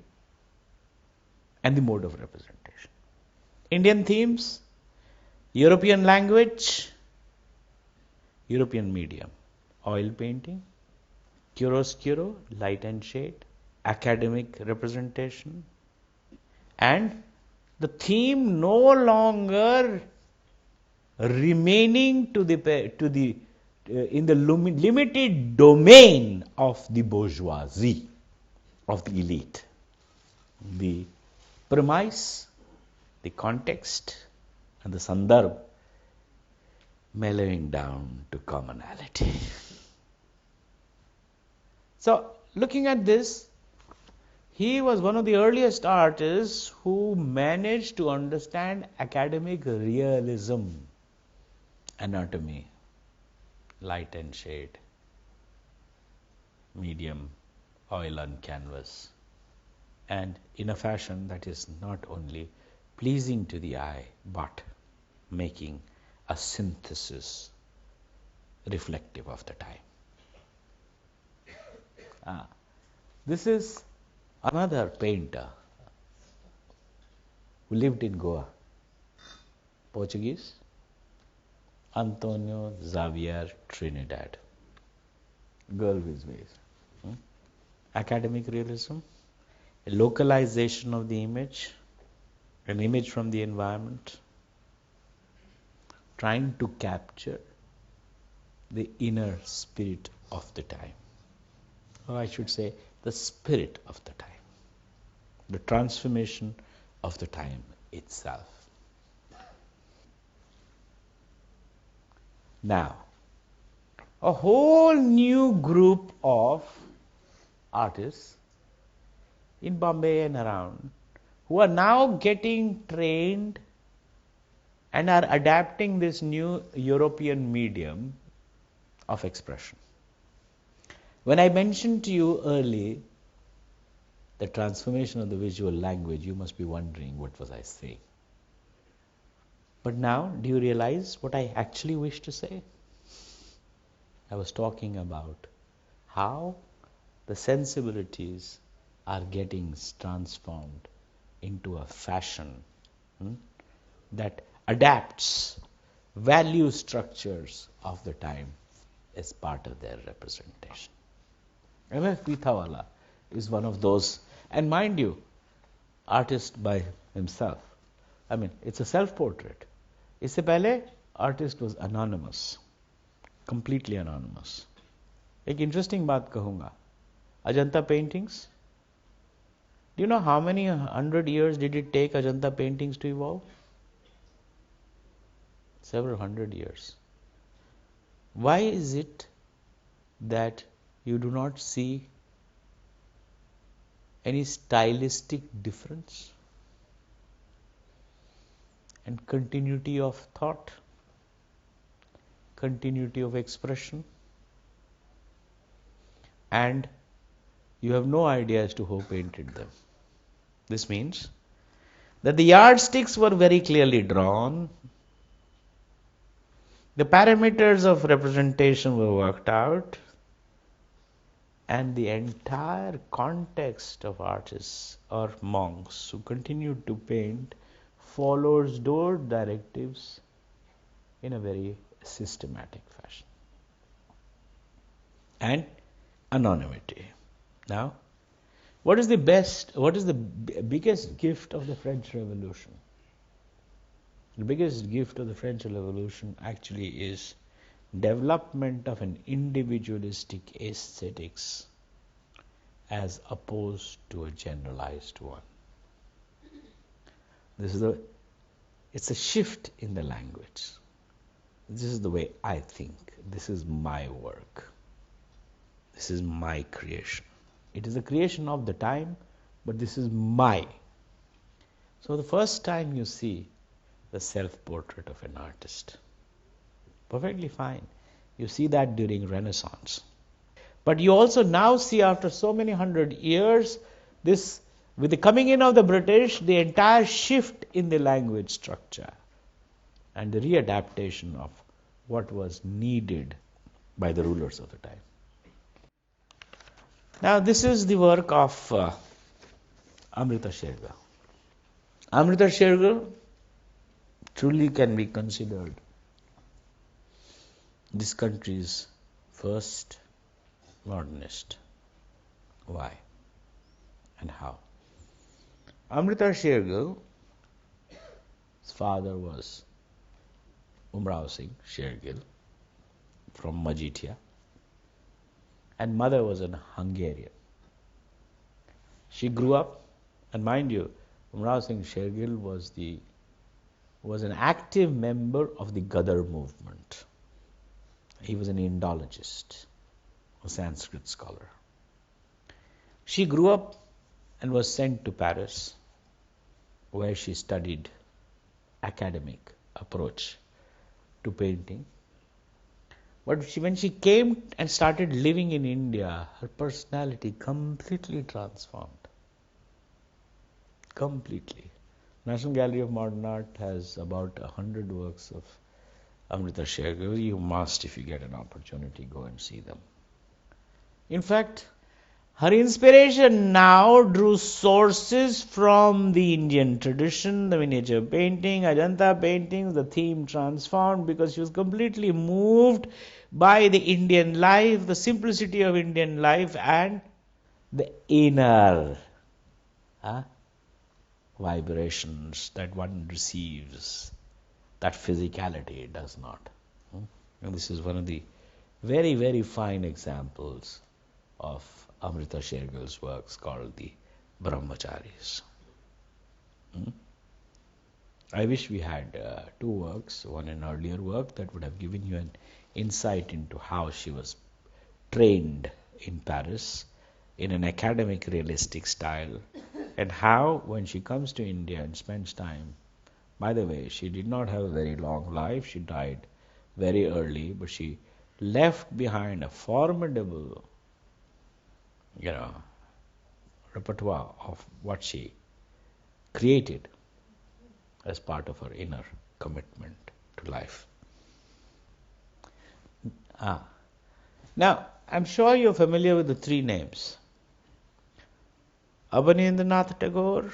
and the mode of representation. Indian themes, European language, European medium, oil painting, chiaroscuro, light and shade, academic representation, and the theme no longer remaining in the limited domain of the bourgeoisie, of the elite. The premise, the context, and the sandarbh mellowing down to commonality. So, looking at this, he was one of the earliest artists who managed to understand academic realism, anatomy, light and shade, medium, oil on canvas, and in a fashion that is not only pleasing to the eye but making a synthesis reflective of the time. This is another painter who lived in Goa, Portuguese, Antonio Xavier Trinidad. Girl with ways. Academic realism, a localization of the image, an image from the environment, trying to capture the inner spirit of the time. Or I should say, the spirit of the time, the transformation of the time itself. Now, a whole new group of artists in Bombay and around who are now getting trained and are adapting this new European medium of expression. When I mentioned to you early the transformation of the visual language, you must be wondering what was I saying. But now, do you realize what I actually wish to say? I was talking about how the sensibilities are getting transformed into a fashion that adapts value structures of the time as part of their representation. M.F. Pitawala is one of those, and mind you, artist by himself. I mean, it's a self-portrait. इससे पहले artist was anonymous, completely anonymous. एक interesting बात कहूँगा. Ajanta paintings. Do you know how many 100 years did it take Ajanta paintings to evolve? Several hundred years. Why is it that you do not see any stylistic difference and continuity of thought, continuity of expression, and you have no idea as to who painted them? This means that the yardsticks were very clearly drawn, the parameters of representation were worked out, and the entire context of artists or monks who continued to paint follows those directives in a very systematic fashion. And anonymity. Now, what is the biggest gift of the French Revolution? The biggest gift of the French Revolution actually is development of an individualistic aesthetics as opposed to a generalized one. It's a shift in the language. This is the way I think. This is my work. This is my creation. It is the creation of the time, but this is my. So the first time you see the self-portrait of an artist, perfectly fine. You see that during Renaissance. But you also now see after so many 100 years, this, with the coming in of the British, the entire shift in the language structure and the readaptation of what was needed by the rulers of the time. Now this is the work of Amrita Shergill. Amrita Shergill truly can be considered this country's first modernist. Why and how? Amrita Shergill's father was Umrao Singh Shergill from Majeethia, and mother was a Hungarian. She grew up, and mind you, Umrao Singh Shergill was an active member of the Gadar movement. He was an Indologist, a Sanskrit scholar. She grew up and was sent to Paris, where she studied academic approach to painting. But when she came and started living in India, her personality completely transformed. Completely. National Gallery of Modern Art has about 100 works of Amrita Shergill. You must, if you get an opportunity, go and see them. In fact, her inspiration now drew sources from the Indian tradition, the miniature painting, Ajanta paintings. The theme transformed because she was completely moved by the Indian life, the simplicity of Indian life, and the inner vibrations that one receives, that physicality does not. And this is one of the very, very fine examples of Amrita Shergill's works called the Brahmacharis. I wish we had two works, one an earlier work that would have given you an insight into how she was trained in Paris in an academic realistic style, and how when she comes to India and spends time, by the way, she did not have a very long life, she died very early, but she left behind a formidable repertoire of what she created as part of her inner commitment to life. Now, I'm sure you're familiar with the three names: Abanindranath Tagore,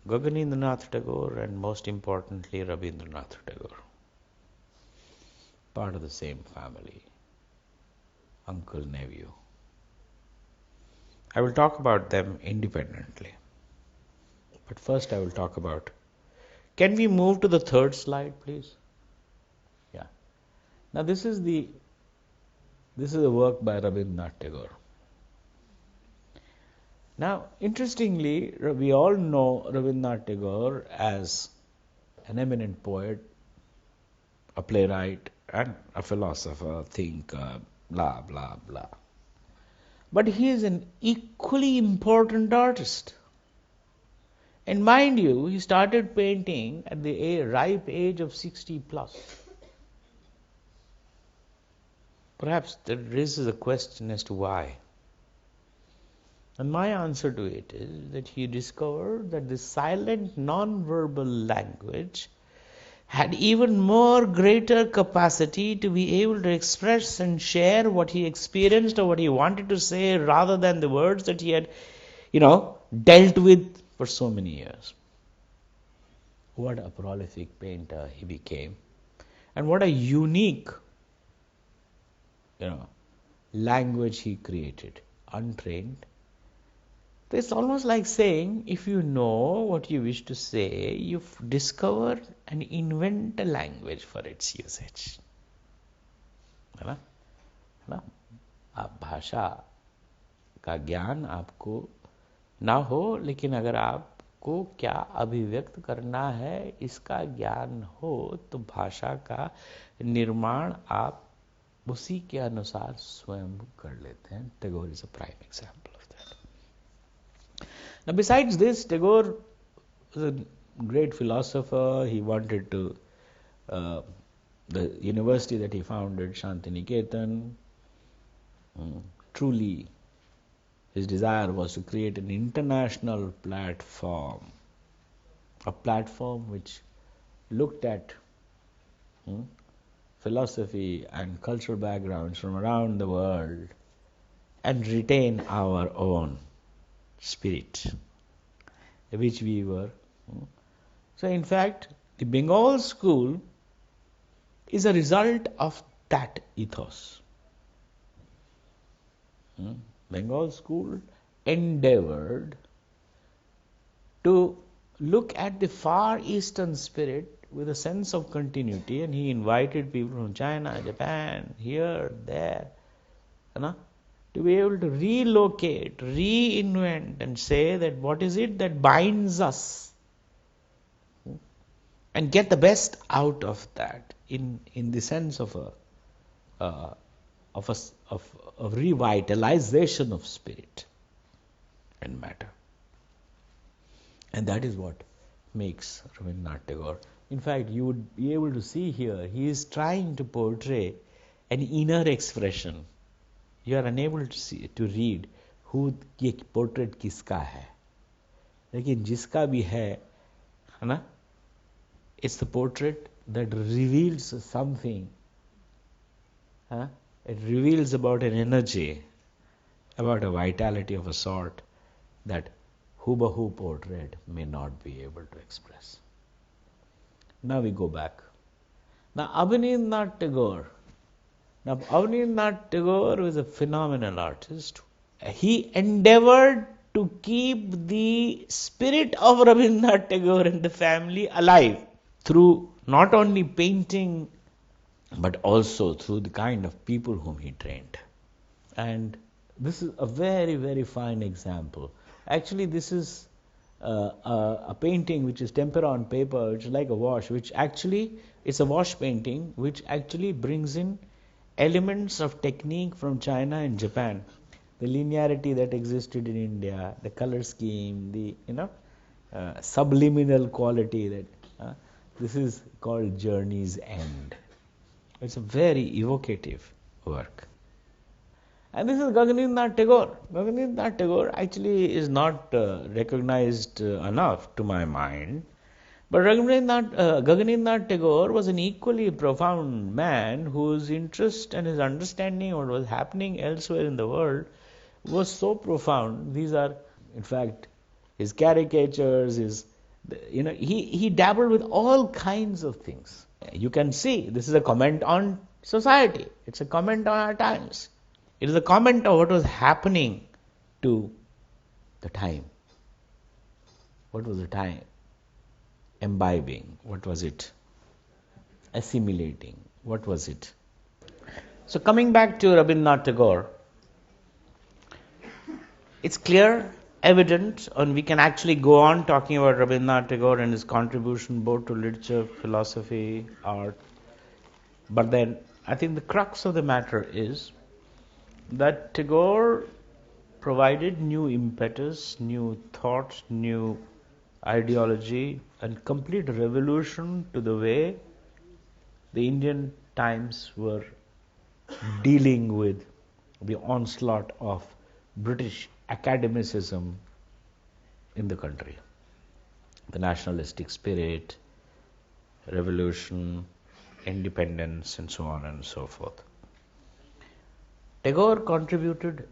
Gaganindranath Tagore, and most importantly, Rabindranath Tagore. Part of the same family, uncle, nephew. I will talk about them independently. But first I will talk about, can we move to the third slide, please? Yeah. Now this is a work by Rabindranath Tagore. Now, interestingly, we all know Rabindranath Tagore as an eminent poet, a playwright, and a philosopher, thinker, blah, blah, blah. But he is an equally important artist. And mind you, he started painting at the ripe age of 60 plus. Perhaps that raises a question as to why. And my answer to it is that he discovered that the silent non-verbal language had even more greater capacity to be able to express and share what he experienced or what he wanted to say, rather than the words that he had, dealt with for so many years. What a prolific painter he became, and what a unique, language he created, untrained. It's almost like saying, if you know what you wish to say, you discover and invent a language for its usage. है ना? आप भाषा का ज्ञान आपको ना हो, लेकिन अगर आपको क्या अभिव्यक्त करना है इसका ज्ञान हो, तो भाषा का निर्माण आप उसी के अनुसार स्वयं कर लेते हैं. Tagore is a prime example of that. Now, besides this, Tagore was a great philosopher. He wanted to, the university that he founded, Shantiniketan, truly his desire was to create an international platform, a platform which looked at philosophy and cultural backgrounds from around the world and retain our own spirit, which we were. So in fact, the Bengal school is a result of that ethos. Bengal school endeavored to look at the Far Eastern spirit with a sense of continuity, and he invited people from China, Japan, here, there, to be able to relocate, reinvent, and say that what is it that binds us, and get the best out of that in the sense of a revitalization of spirit and matter. And that is what makes Rabindranath Tagore. In fact, you would be able to see here, he is trying to portray an inner expression. You are unable to read who ये portrait किसका है, लेकिन जिसका भी है ना, it's the portrait that reveals something. It reveals about an energy, about a vitality of a sort that hubahu portrait may not be able to express. Now we go back. Now Abanindranath Tagore was a phenomenal artist. He endeavored to keep the spirit of Rabindranath Tagore and the family alive through not only painting but also through the kind of people whom he trained. And this is a very, very fine example. Actually, this is a painting which is tempera on paper, which is like a wash, which actually it's a wash painting which actually brings in elements of technique from China and Japan. The linearity that existed in India, the color scheme, the subliminal quality that this is called Journey's End. It's a very evocative work. And this is Gaganendranath Tagore. Gaganendranath Tagore actually is not recognized enough to my mind. But Gaganendranath Tagore was an equally profound man whose interest and his understanding of what was happening elsewhere in the world was so profound. These are, in fact, his caricatures, he dabbled with all kinds of things. You can see this is a comment on society. It's a comment on our times. It is a comment on what was happening to the time. What was the time? Imbibing. What was it? Assimilating. What was it? So coming back to Rabindranath Tagore, it's clear, evident, and we can actually go on talking about Rabindranath Tagore and his contribution both to literature, philosophy, art. But then I think the crux of the matter is that Tagore provided new impetus, new thought, new ideology, and complete revolution to the way the Indian times were dealing with the onslaught of British academicism in the country. The nationalistic spirit, revolution, independence, and so on and so forth. Tagore contributed,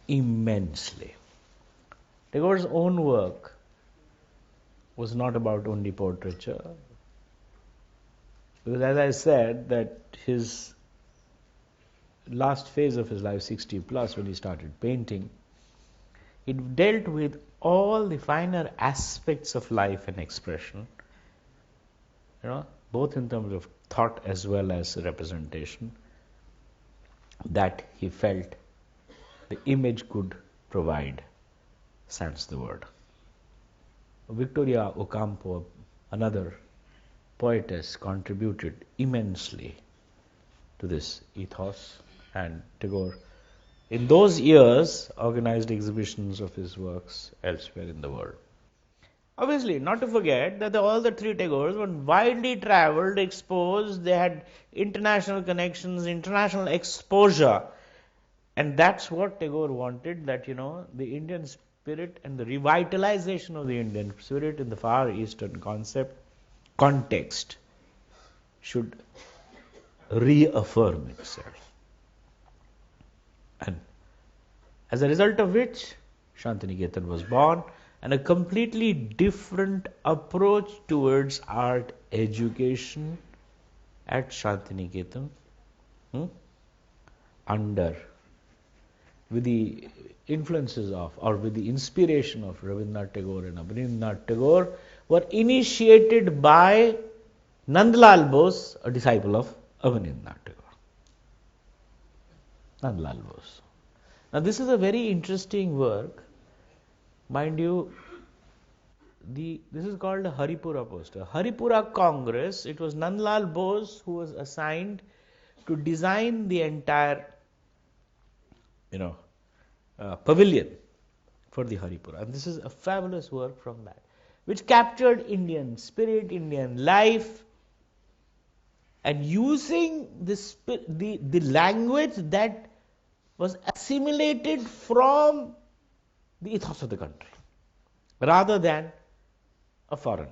immensely. Tagore's own work was not about only portraiture, because as I said, that his last phase of his life, 60 plus, when he started painting, it dealt with all the finer aspects of life and expression, both in terms of thought as well as representation, that he felt the image could provide, sans the word. Victoria Ocampo, another poetess, contributed immensely to this ethos, and Tagore, in those years, organized exhibitions of his works elsewhere in the world. Obviously, not to forget that all the three Tagores were widely traveled, exposed, they had international connections, international exposure. And that's what Tagore wanted, that, the Indian spirit and the revitalization of the Indian spirit in the Far Eastern context should reaffirm itself. And as a result of which, Shantiniketan was born, and a completely different approach towards art education at Shantiniketan, with the influences of, or with the inspiration of Rabindranath Tagore and Abanindranath Tagore, were initiated by Nandlal Bose, a disciple of Abanindranath Tagore. Nandlal Bose. Now this is a very interesting work. Mind you, this is called a Haripura poster. Haripura Congress, it was Nandlal Bose who was assigned to design the entire pavilion for the Haripura. And this is a fabulous work from that, which captured Indian spirit, Indian life, and using the language that was assimilated from the ethos of the country rather than a foreign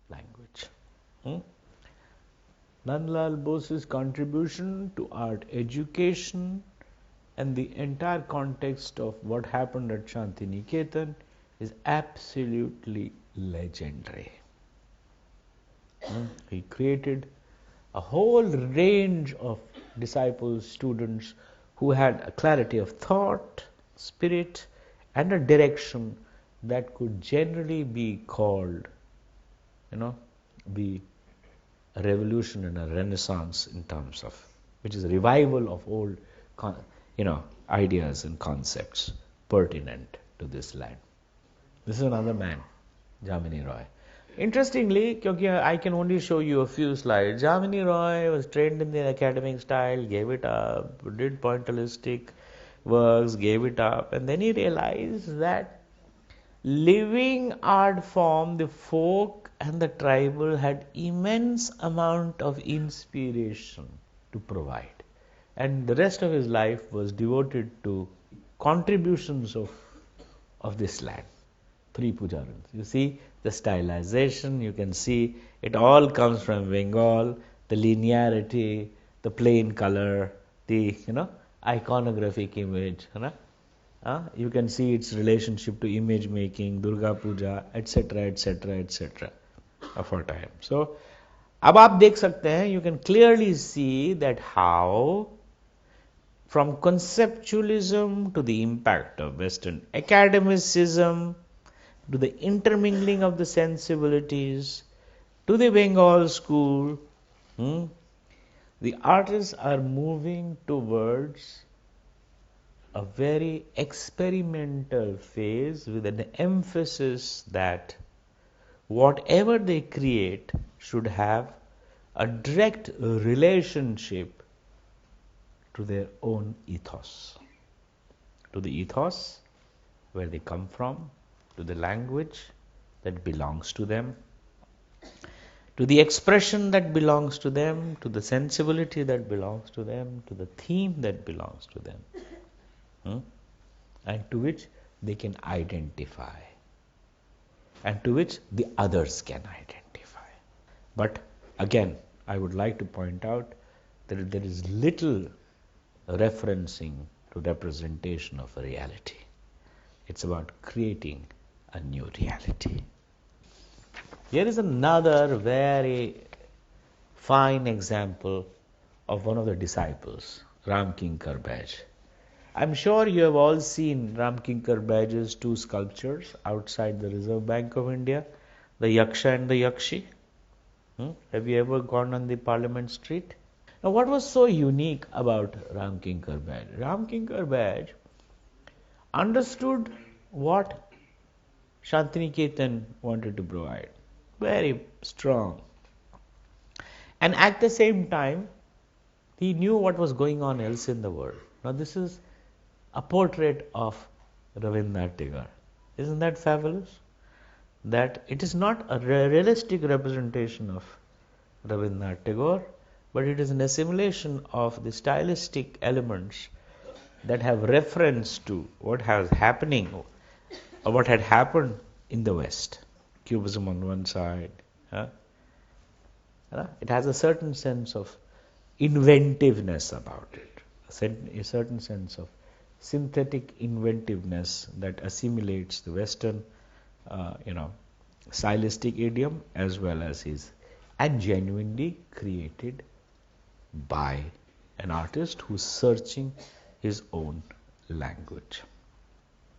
language. Nandlal Bose's contribution to art education and the entire context of what happened at Shantiniketan is absolutely legendary. He created a whole range of disciples, students who had a clarity of thought, spirit, and a direction that could generally be called, be a revolution and a renaissance in terms of, which is a revival of old, ideas and concepts pertinent to this land. This is another man, Jamini Roy. Interestingly, because I can only show you a few slides, Jamini Roy was trained in the academic style, gave it up, did pointillistic works, gave it up, and then he realized that living art form, the folk and the tribal had immense amount of inspiration to provide. And the rest of his life was devoted to contributions of this land. 3 pujarans. You see the stylization, you can see it all comes from Bengal, the linearity, the plain color, the iconographic image. You can see its relationship to image making, Durga Puja, etc., etc., etc. of our time. So, अब आप देख सकते हैं, you can clearly see that how from conceptualism to the impact of Western academicism, to the intermingling of the sensibilities, to the Bengal school, the artists are moving towards a very experimental phase with an emphasis that whatever they create should have a direct relationship to their own ethos, to the ethos where they come from, to the language that belongs to them, to the expression that belongs to them, to the sensibility that belongs to them, to the theme that belongs to them, and to which they can identify, and to which the others can identify. But again, I would like to point out that there is little referencing to representation of a reality. It's about creating a new reality. Here is another very fine example of one of the disciples, Ram Kinkar Baij. I'm sure you have all seen Ram Kinkar Baij's 2 sculptures outside the Reserve Bank of India, the Yaksha and the Yakshi. Have you ever gone on the Parliament Street? Now, what was so unique about Ram Kinkar Baij? Ram Kinkar Baij understood what Shantiniketan wanted to provide. Very strong. And at the same time, he knew what was going on else in the world. Now, this is a portrait of Rabindranath Tagore. Isn't that fabulous? That it is not a realistic representation of Rabindranath Tagore, but it is an assimilation of the stylistic elements that have reference to what has happening or what had happened in the West. Cubism on one side. It has a certain sense of inventiveness about it, a certain sense of synthetic inventiveness that assimilates the Western, stylistic idiom as well as and genuinely created by an artist who's searching his own language.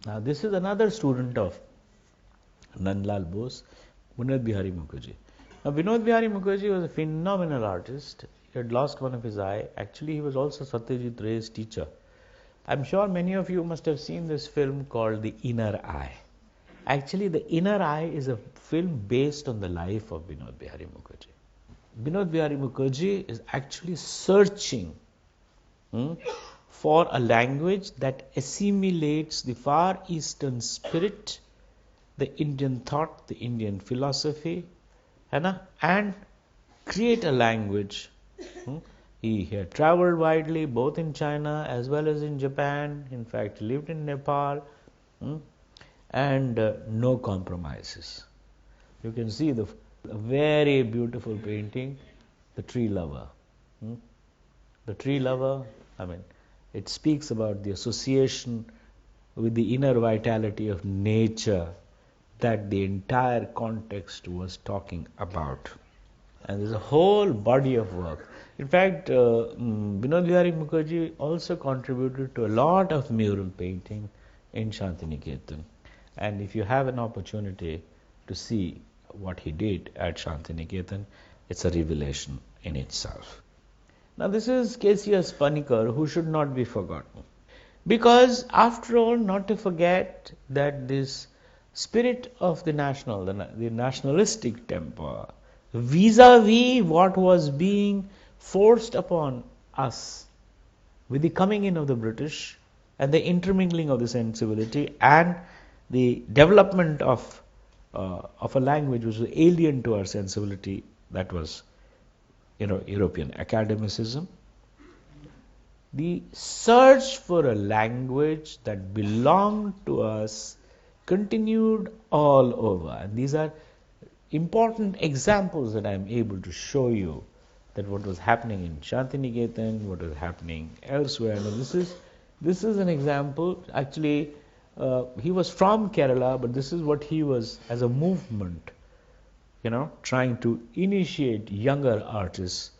Now, this is another student of Nandlal Bose, Vinod Bihari Mukherjee. Now, Vinod Bihari Mukherjee was a phenomenal artist. He had lost one of his eye. Actually, he was also Satyajit Ray's teacher. I'm sure many of you must have seen this film called The Inner Eye. Actually, The Inner Eye is a film based on the life of Vinod Bihari Mukherjee. Vinod Bihari Mukherjee is actually searching for a language that assimilates the Far Eastern spirit, the Indian thought, the Indian philosophy, and create a language Hmm? He had traveled widely, both in China as well as in Japan. In fact, he lived in Nepal, and no compromises. You can see a very beautiful painting, The Tree Lover. Hmm? The Tree Lover, I mean, it speaks about the association with the inner vitality of nature that the entire context was talking about. And there's a whole body of work. In fact, Vinod Bihari Mukherjee also contributed to a lot of mural painting in Shantiniketan. And if you have an opportunity to see what he did at Shantiniketan, it's a revelation in itself. Now, this is K.C.S. Panikar, who should not be forgotten. Because, after all, not to forget that this spirit of the national, the nationalistic temper, vis-a-vis what was being forced upon us with the coming in of the British and the intermingling of the sensibility and the development of a language which was alien to our sensibility, that was, European academicism. The search for a language that belonged to us continued all over. And these are important examples that I am able to show you, that what was happening in Shantiniketan, what was happening elsewhere. Now this is an example. Actually, he was from Kerala, but this is what he was as a movement, trying to initiate younger artists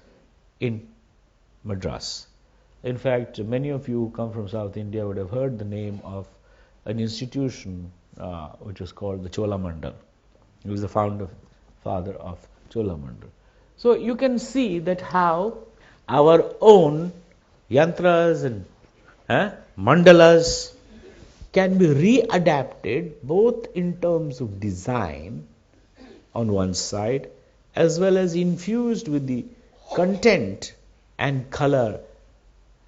in Madras. In fact, many of you who come from South India would have heard the name of an institution which was called the Cholamandal. He was the father of Cholamandal. So you can see that how our own yantras and mandalas can be readapted both in terms of design on one side as well as infused with the content and color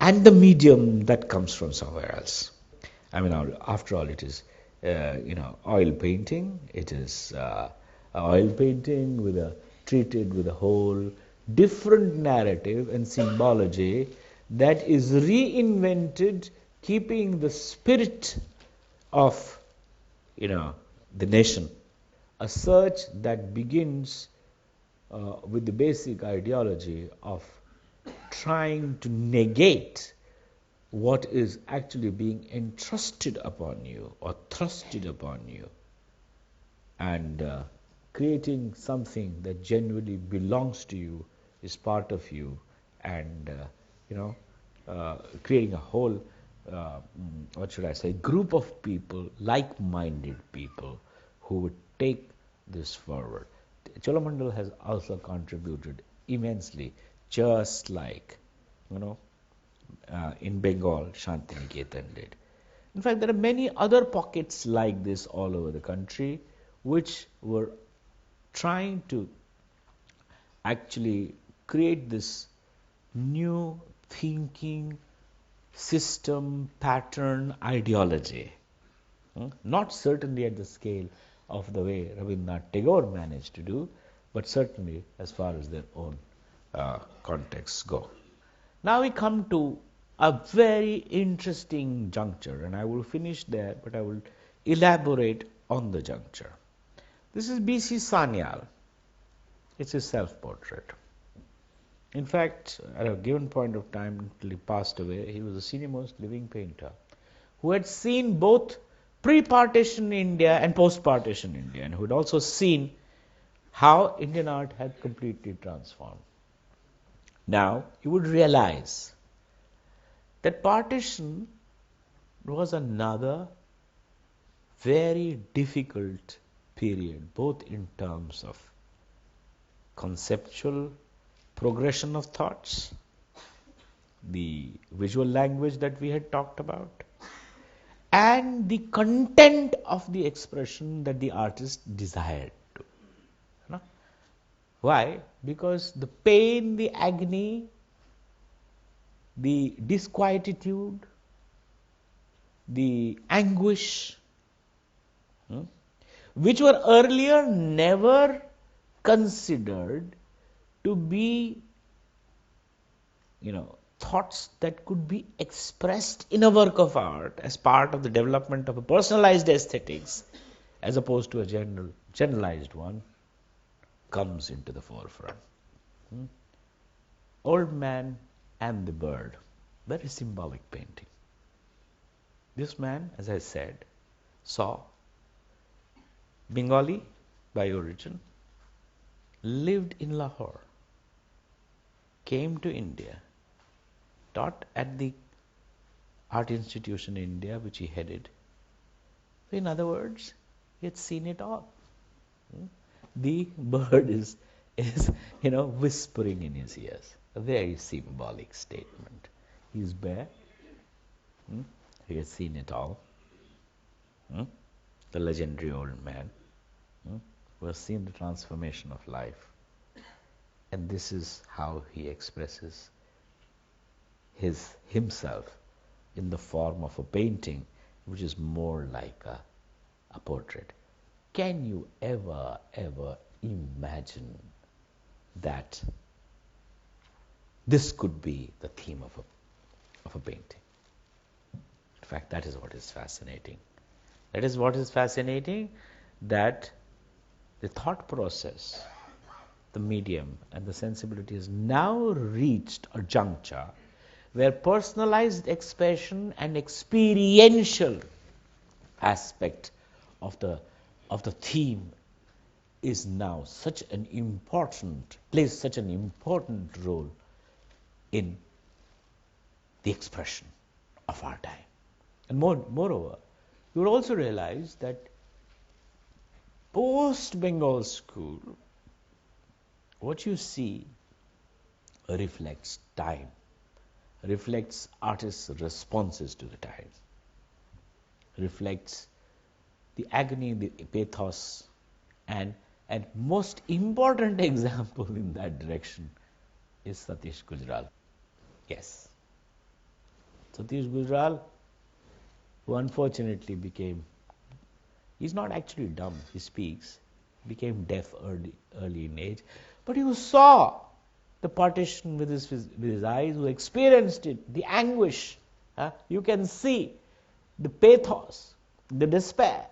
and the medium that comes from somewhere else. I mean, after all, it is oil painting. It is oil painting treated with a whole different narrative and symbology that is reinvented, keeping the spirit of the nation. A search that begins with the basic ideology of trying to negate what is actually being entrusted upon you or thrusted upon you, and creating something that genuinely belongs to you, is part of you, and creating a whole group of people, like-minded people, who would take this forward. Cholamandal has also contributed immensely, just like in Bengal, Shantiniketan did. In fact, there are many other pockets like this all over the country, which were trying to actually create this new thinking system, pattern, ideology. Not certainly at the scale of the way Rabindranath Tagore managed to do, but certainly as far as their own contexts go. Now we come to a very interesting juncture, and I will finish there, but I will elaborate on the juncture. This is B.C. Sanyal. It's his self-portrait. In fact, at a given point of time, until he passed away, he was the senior-most living painter who had seen both pre-partition India and post-partition India, and who had also seen how Indian art had completely transformed. Now, you would realize that partition was another very difficult period, both in terms of conceptual progression of thoughts, the visual language that we had talked about, and the content of the expression that the artist desired to. Why? Because the pain, the agony, the disquietude, the anguish, which were earlier never considered to be thoughts that could be expressed in a work of art as part of the development of a personalized aesthetics, as opposed to a generalized one, comes into the forefront. Old Man and the Bird, very symbolic painting. This man, as I said, saw Bengali by origin, lived in Lahore, came to India, taught at the art institution in India, which he headed. In other words, he had seen it all. The bird is whispering in his ears. A very symbolic statement. He is bare. He has seen it all. The legendary old man who has seen the transformation of life. And this is how he expresses himself in the form of a painting, which is more like a portrait. Can you ever imagine that this could be the theme of a painting? In fact, that is what is fascinating. That is what is fascinating, that the thought process, the medium, and the sensibility has now reached a juncture where personalized expression and experiential aspect of the theme is now plays such an important role in the expression of our time. And moreover, you will also realize that post-Bengal school, what you see reflects time, reflects artists' responses to the time, reflects the agony, the pathos, and most important example in that direction is Satish Gujral. Yes. Satish Gujral, who unfortunately he's not actually dumb, he speaks, became deaf early in age, but who saw the partition with his eyes, who experienced it, the anguish. You can see the pathos, the despair,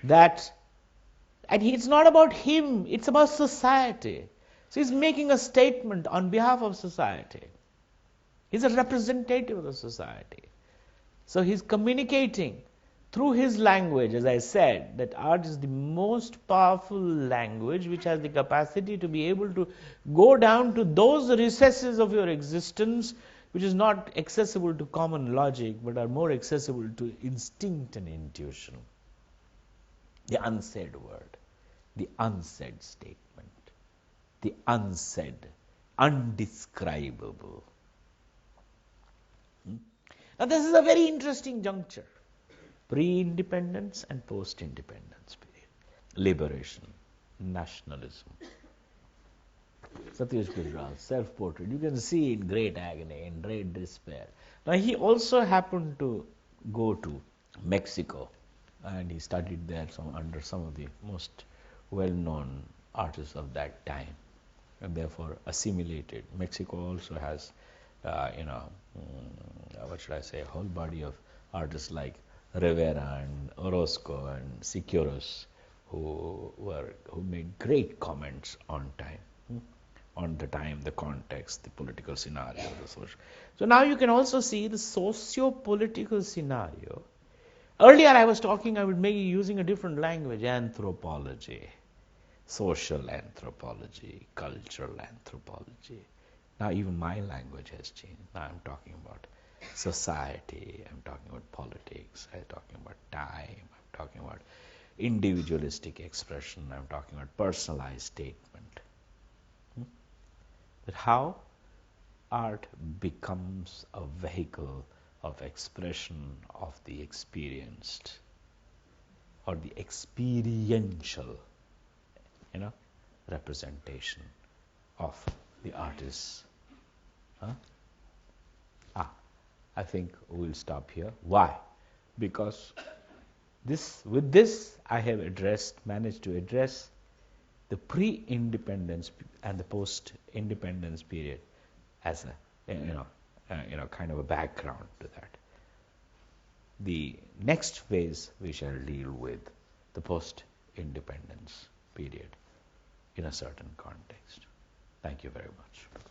and it's not about him, it's about society. So he's making a statement on behalf of society. He's a representative of the society. So he's communicating through his language, as I said, that art is the most powerful language which has the capacity to be able to go down to those recesses of your existence which is not accessible to common logic but are more accessible to instinct and intuition. The unsaid word, the unsaid statement, the unsaid, undescribable. Now this is a very interesting juncture. Pre-independence and post-independence period. Liberation, nationalism. Satish Gujral, self-portrait. You can see in great agony, in great despair. Now he also happened to go to Mexico, and he studied there under some of the most well-known artists of that time, and therefore assimilated. Mexico also has, what should I say, a whole body of artists like Rivera and Orozco and Siqueiros, who made great comments on time, on the time, the context, the political scenario, the social. So now you can also see the socio-political scenario. Earlier I was using a different language, anthropology, social anthropology, cultural anthropology. Now even my language has changed. Now I'm talking about society, I'm talking about politics, I'm talking about time, I'm talking about individualistic expression, I'm talking about personalized statement. But how art becomes a vehicle of expression of the experienced or the experiential, representation of the artist. I think we'll stop here. Why? Because with this I have managed to address the pre-independence and the post-independence period as a kind of a background to that. The next phase we shall deal with the post-independence period in a certain context. Thank you very much.